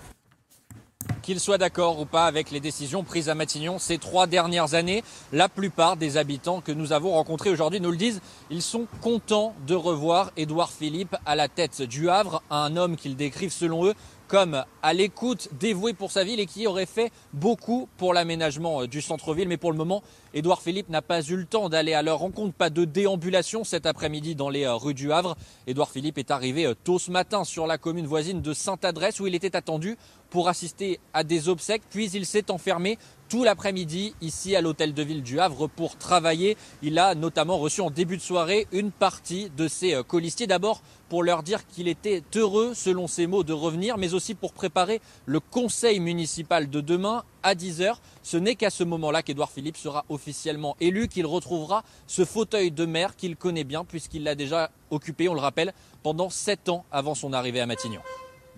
Qu'ils soient d'accord ou pas avec les décisions prises à Matignon ces 3 dernières années, la plupart des habitants que nous avons rencontrés aujourd'hui nous le disent, ils sont contents de revoir Édouard Philippe à la tête du Havre, un homme qu'ils décrivent selon eux comme à l'écoute, dévoué pour sa ville et qui aurait fait beaucoup pour l'aménagement du centre-ville. Mais pour le moment, Édouard Philippe n'a pas eu le temps d'aller à leur rencontre. Pas de déambulation cet après-midi dans les rues du Havre. Édouard Philippe est arrivé tôt ce matin sur la commune voisine de Sainte-Adresse où il était attendu pour assister à des obsèques. Puis il s'est enfermé tout l'après-midi ici à l'hôtel de ville du Havre pour travailler. Il a notamment reçu en début de soirée une partie de ses colistiers. D'abord pour leur dire qu'il était heureux, selon ses mots, de revenir, mais aussi pour préparer le conseil municipal de demain à 10h. Ce n'est qu'à ce moment-là qu'Édouard Philippe sera officiellement élu, qu'il retrouvera ce fauteuil de maire qu'il connaît bien puisqu'il l'a déjà occupé, on le rappelle, pendant 7 ans avant son arrivée à Matignon.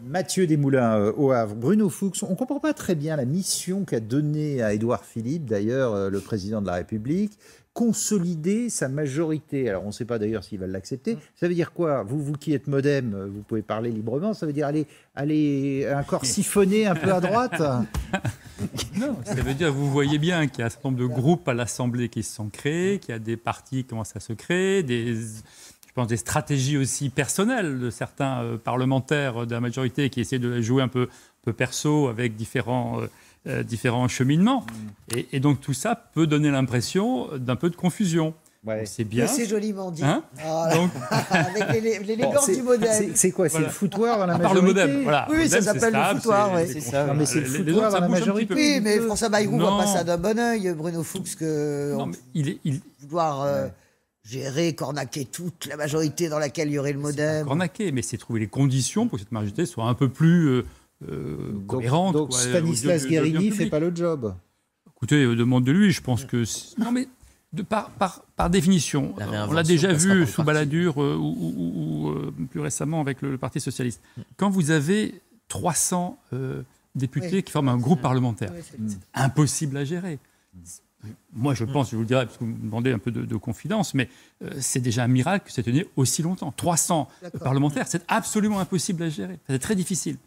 Mathieu Desmoulins au Havre. Bruno Fuchs, on ne comprend pas très bien la mission qu'a donnée à Édouard Philippe, d'ailleurs le président de la République, consolider sa majorité. Alors on ne sait pas d'ailleurs s'il va l'accepter. Ça veut dire quoi ? Vous qui êtes modem, vous pouvez parler librement, ça veut dire aller encore siphonner un peu à droite ? Non, ça veut dire, vous voyez bien qu'il y a un certain nombre de groupes à l'Assemblée qui se sont créés, qu'il y a des partis qui commencent à se créer, je pense des stratégies aussi personnelles de certains parlementaires de la majorité qui essaient de jouer un peu peu perso, avec différents cheminements. Et donc tout ça peut donner l'impression d'un peu de confusion. Ouais. C'est bien. C'est joliment dit. Hein donc... Avec l'élégance du modem. C'est quoi? C'est le foutoir dans la majorité? À part le modem, voilà. Oui, modem, ça s'appelle le foutoir. C'est ça. Non, mais c'est le foutoir dans la majorité. Oui, mais François Bayrou ne voit pas ça d'un bon oeil, Bruno Fuchs, que vouloir gérer, cornaquer toute la majorité dans laquelle il y aurait le modem. Cornaquer, mais c'est trouver les conditions pour que cette majorité soit un peu plus cohérente. Donc Stanislas Guerini ne fait pas le job. Écoutez, demande de lui, je pense que... Non, mais par définition, on l'a déjà vu sous Balladur ou plus récemment avec le Parti socialiste. Quand vous avez 300 députés qui forment un groupe parlementaire, c'est impossible à gérer. Moi, je pense, je vous le dirai, parce que vous me demandez un peu de confidence, mais c'est déjà un miracle que ça tenait aussi longtemps. 300 parlementaires, c'est absolument impossible à gérer. C'est très difficile.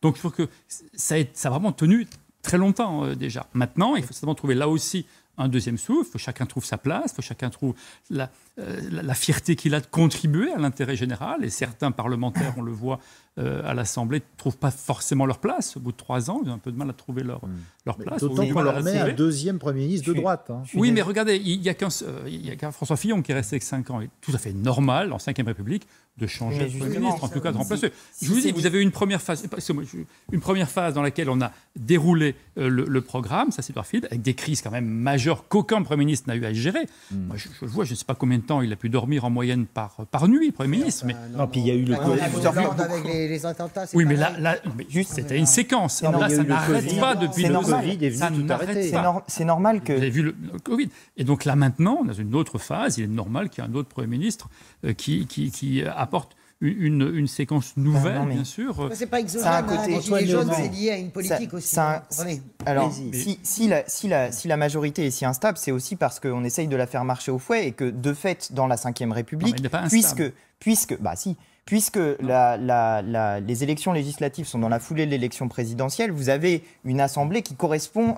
Donc, il faut que ça a vraiment tenu très longtemps déjà. Maintenant, il faut certainement trouver là aussi un deuxième souffle, il faut que chacun trouve sa place, il faut que chacun trouve la fierté qu'il a de contribuer à l'intérêt général. Et certains parlementaires, on le voit à l'Assemblée, ne trouvent pas forcément leur place. Au bout de 3 ans, ils ont un peu de mal à trouver leur place. D'autant qu'on leur met un deuxième Premier ministre de droite. Hein. Oui, mais regardez, il n'y a qu'un François Fillon qui est resté avec 5 ans. Il est tout à fait normal, en 5e République, de changer de Premier ministre, en tout cas de remplacer. Je vous dis, vous avez eu une première phase dans laquelle on a déroulé le programme, ça c'est Édouard Philippe, avec des crises quand même majeures qu'aucun Premier ministre n'a eu à gérer. Moi, je vois, je ne sais pas combien de temps il a pu dormir en moyenne par nuit, Premier ministre. Non, puis il y a eu le Covid. Les attentats, oui, mais là juste, c'était une séquence. Là, ça n'arrête pas depuis le Covid. Ça n'arrête pas. C'est normal que... Vous avez vu le Covid. Et donc là, maintenant, dans une autre phase, il est normal qu'il y ait un autre Premier ministre qui apporte une séquence nouvelle, bien sûr. C'est pas exogène, les Gilets jaunes, c'est lié à une politique aussi. Alors, si la majorité est si instable, c'est aussi parce qu'on essaye de la faire marcher au fouet et que, de fait, dans la Ve République, puisque les élections législatives sont dans la foulée de l'élection présidentielle, vous avez une assemblée qui correspond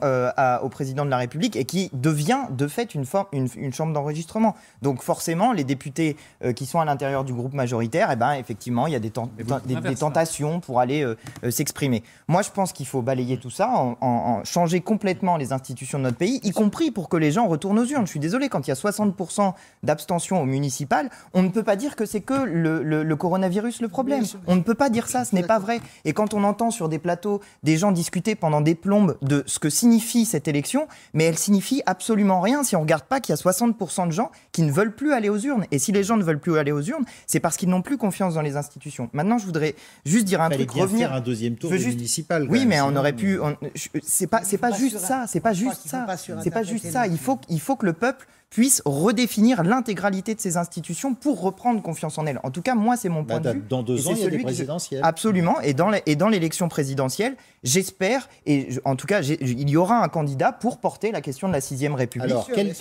au président de la République et qui devient de fait une chambre d'enregistrement. Donc forcément, les députés qui sont à l'intérieur du groupe majoritaire, effectivement, il y a des tentations pour aller s'exprimer. Moi, je pense qu'il faut balayer tout ça, en changer complètement les institutions de notre pays, y compris pour que les gens retournent aux urnes. Je suis désolé, quand il y a 60% d'abstention au municipal, on ne peut pas dire que c'est que le coronavirus le problème. On ne peut pas dire ça, ce n'est pas vrai. Et quand on entend sur des plateaux des gens discuter pendant des plombes de ce que signifie cette élection, mais elle signifie absolument rien si on ne regarde pas qu'il y a 60% de gens qui ne veulent plus aller aux urnes. Et si les gens ne veulent plus aller aux urnes, c'est parce qu'ils n'ont plus confiance dans les institutions. Maintenant, je voudrais juste dire un truc. Revenir un deuxième tour municipal. Oui, mais on aurait pu. C'est pas juste ça. C'est pas juste ça. C'est pas juste ça. Il faut que le peuple puisse redéfinir l'intégralité de ces institutions pour reprendre confiance en elles. En tout cas, moi, c'est mon point de vue. Dans 2 ans, il y a des présidentielles. Absolument. Et dans l'élection présidentielle, j'espère, en tout cas, il y aura un candidat pour porter la question de la 6e République.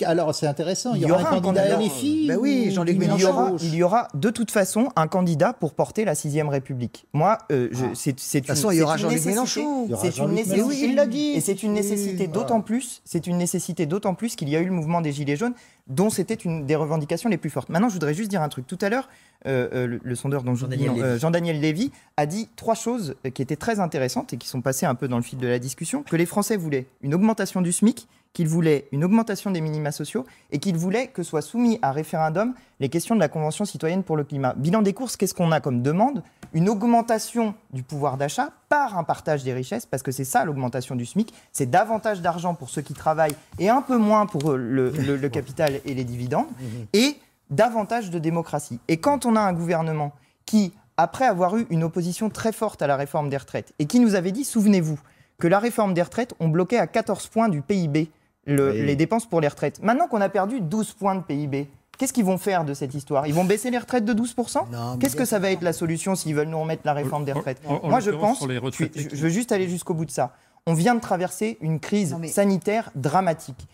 Alors c'est intéressant. Il y aura un candidat LFI. Oui, Jean-Luc Mélenchon. Il y aura de toute façon un candidat pour porter la 6e République. Moi, c'est une... De toute façon, il y aura Jean-Luc Mélenchon. Oui, il l'a dit. Et c'est une nécessité d'autant plus. C'est une nécessité d'autant plus qu'il y a eu le mouvement des Gilets jaunes, dont c'était une des revendications les plus fortes. Maintenant, je voudrais juste dire un truc. Tout à l'heure, le sondeur dont Jean-Daniel Lévy a dit 3 choses qui étaient très intéressantes et qui sont passées un peu dans le fil de la discussion. Que les Français voulaient une augmentation du SMIC, qu'ils voulaient une augmentation des minima sociaux et qu'ils voulaient que soient soumis à référendum les questions de la Convention citoyenne pour le climat. Bilan des courses, qu'est-ce qu'on a comme demande? Une augmentation du pouvoir d'achat par un partage des richesses, parce que c'est ça l'augmentation du SMIC, c'est davantage d'argent pour ceux qui travaillent et un peu moins pour le capital et les dividendes, et davantage de démocratie. Et quand on a un gouvernement qui, après avoir eu une opposition très forte à la réforme des retraites, et qui nous avait dit, souvenez-vous, que la réforme des retraites, on bloquait à 14 points du PIB les dépenses pour les retraites. Maintenant qu'on a perdu 12 points de PIB, qu'est-ce qu'ils vont faire de cette histoire? Ils vont baisser les retraites de 12%? Qu'est-ce que ça va être la solution s'ils veulent nous remettre la réforme des retraites? Moi, je pense, je veux juste aller jusqu'au bout de ça. On vient de traverser une crise sanitaire dramatique.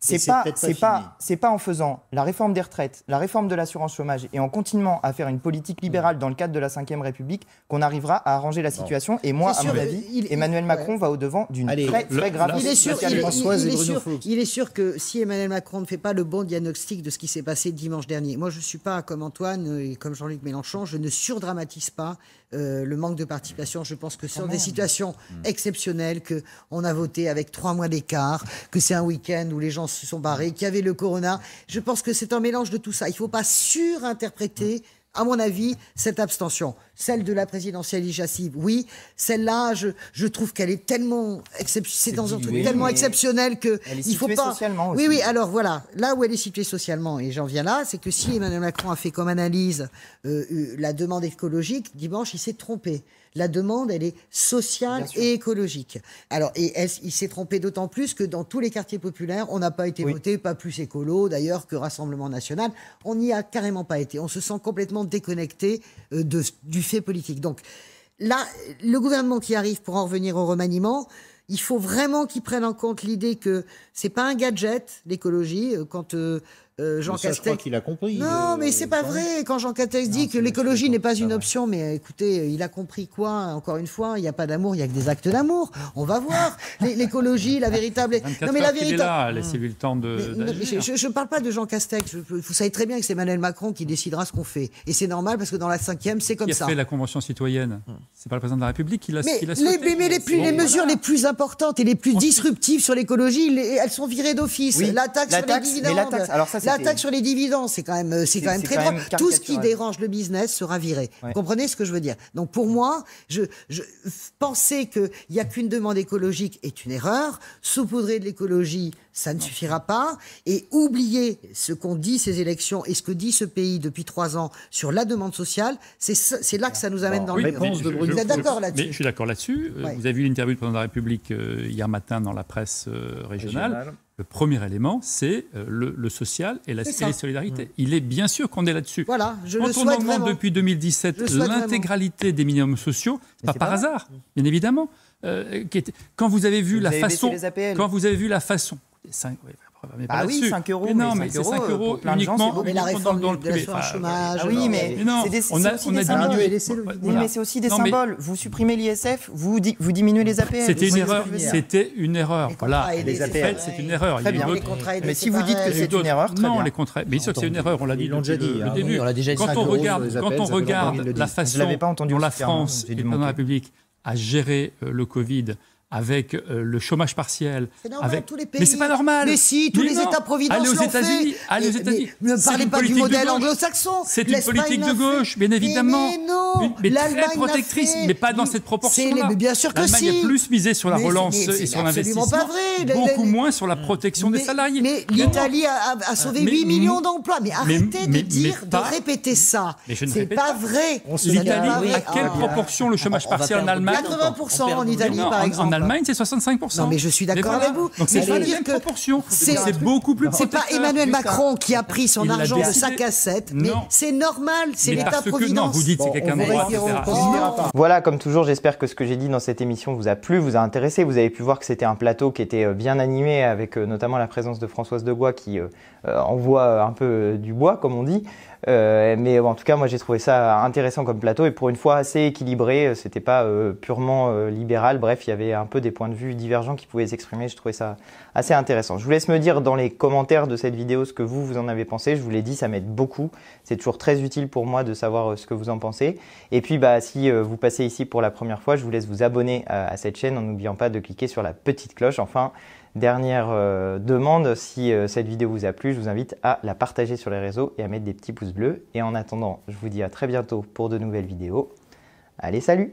C'est pas en faisant la réforme des retraites, la réforme de l'assurance chômage et en continuant à faire une politique libérale dans le cadre de la Ve République qu'on arrivera à arranger la situation. Et moi, à mon avis, Emmanuel Macron va au-devant d'une très grave situation. Il est sûr que si Emmanuel Macron ne fait pas le bon diagnostic de ce qui s'est passé dimanche dernier, moi je ne suis pas comme Antoine et comme Jean-Luc Mélenchon, je ne surdramatise pas le manque de participation. Je pense que ce sont des situations exceptionnelles, qu'on a voté avec 3 mois d'écart, que c'est un week-end où les gens se sont barrés, qu'il y avait le corona. Je pense que c'est un mélange de tout ça. Il ne faut pas surinterpréter, à mon avis, cette abstention. Celle de la présidentielle législative, oui. Celle-là, je trouve qu'elle est tellement, c'est dans un truc tellement exceptionnel que il faut pas. Socialement aussi. Oui, oui. Alors voilà, là où elle est située socialement, et j'en viens là, c'est que si Emmanuel Macron a fait comme analyse la demande écologique, dimanche, il s'est trompé. La demande, elle est sociale et écologique. Alors, il s'est trompé d'autant plus que dans tous les quartiers populaires, on n'a pas été voté, pas plus écolo d'ailleurs que Rassemblement National. On n'y a carrément pas été. On se sent complètement déconnecté du fait politique. Donc là, le gouvernement qui arrive, pour en revenir au remaniement, il faut vraiment qu'il prenne en compte l'idée que c'est pas un gadget, l'écologie. Quand Jean Castex, je crois qu'il a compris. Non, mais c'est pas vrai. Quand Jean Castex dit que l'écologie n'est pas une option, mais écoutez, il a compris quoi? Encore une fois, il n'y a pas d'amour, il n'y a que des actes d'amour. On va voir. L'écologie, la véritable. Non, mais la véritable. Là, laissez-lui le temps de. Je ne parle pas de Jean Castex. Vous savez très bien que c'est Emmanuel Macron qui décidera ce qu'on fait. Et c'est normal parce que dans la 5e, c'est comme ça. Qui a fait la Convention citoyenne? C'est pas le président de la République qui l'a souhaité. Mais les mesures les plus importantes et les plus disruptives sur l'écologie, elles sont virées d'office. Oui, la taxe sur les dividendes. La taxe sur les dividendes, c'est quand même très drôle. Tout ce qui dérange le business sera viré. Vous comprenez ce que je veux dire? Donc pour moi, penser qu'il n'y a qu'une demande écologique est une erreur. Saupoudrer de l'écologie, ça ne suffira pas. Et oublier ce qu'ont dit ces élections et ce que dit ce pays depuis 3 ans sur la demande sociale, c'est là que ça nous amène dans le mur. Vous êtes d'accord là-dessus? Je suis d'accord là-dessus. Vous avez vu l'interview du président de la République hier matin dans la presse régionale. Le premier élément, c'est le social et les solidarités. Il est bien sûr qu'on est là-dessus. Voilà, je Quand le souhaite on demande depuis 2017 l'intégralité des minimums sociaux, pas par hasard, bien évidemment. Quand vous avez vu la façon, Ah oui, 5 euros. Mais non, mais c'est 5 euros uniquement mais la réforme dans le de l'assurance chômage. Oui, mais c'est aussi des symboles. Vous supprimez l'ISF, vous diminuez les APL. C'était une erreur. Voilà. Les APL, c'est une erreur. Très bien. Mais si vous dites que c'est une erreur, très bien. Non, les contrats. Mais sûr que c'est une erreur. On l'a dit depuis le début. Quand on regarde la façon dont la France et la République a géré le Covid, avec le chômage partiel. C'est normal, tous les pays. Mais c'est pas normal. Mais si, tous les États-providence l'ont fait. Allez aux États-Unis. Ne parlez pas du modèle anglo-saxon. C'est une politique de gauche, bien évidemment. Mais non, mais très protectrice, mais pas dans cette proportion-là. Mais bien sûr que si. L'Allemagne a plus misé sur la relance et sur l'investissement. C'est absolument pas vrai. Beaucoup moins sur la protection des salariés. Mais l'Italie a sauvé 8 millions d'emplois. Mais arrêtez de répéter ça. C'est pas vrai. L'Italie, à quelle proportion le chômage partiel en Allemagne? 80% en Italie, par exemple. En Allemagne, c'est 65%. Non, mais je suis d'accord avec vous. Donc c'est pas les mêmes proportions. C'est beaucoup plus protecteur. C'est pas Emmanuel Macron qui a pris son argent de sa cassette, mais c'est normal, c'est l'État-providence. Non, vous dites c'est quelqu'un de droite, etc. Voilà, comme toujours, j'espère que ce que j'ai dit dans cette émission vous a plu, vous a intéressé. Vous avez pu voir que c'était un plateau qui était bien animé, avec notamment la présence de Françoise Degois qui envoie un peu du bois, comme on dit. Mais en tout cas, moi j'ai trouvé ça intéressant comme plateau et pour une fois assez équilibré. C'était pas purement libéral. Bref, il y avait un peu des points de vue divergents qui pouvaient s'exprimer. Je trouvais ça assez intéressant. Je vous laisse me dire dans les commentaires de cette vidéo ce que vous en avez pensé. Je vous l'ai dit, ça m'aide beaucoup. C'est toujours très utile pour moi de savoir ce que vous en pensez. Et puis, si vous passez ici pour la première fois, je vous laisse vous abonner à cette chaîne en n'oubliant pas de cliquer sur la petite cloche. Enfin, dernière demande, si cette vidéo vous a plu, je vous invite à la partager sur les réseaux et à mettre des petits pouces bleus. Et en attendant, je vous dis à très bientôt pour de nouvelles vidéos. Allez, salut!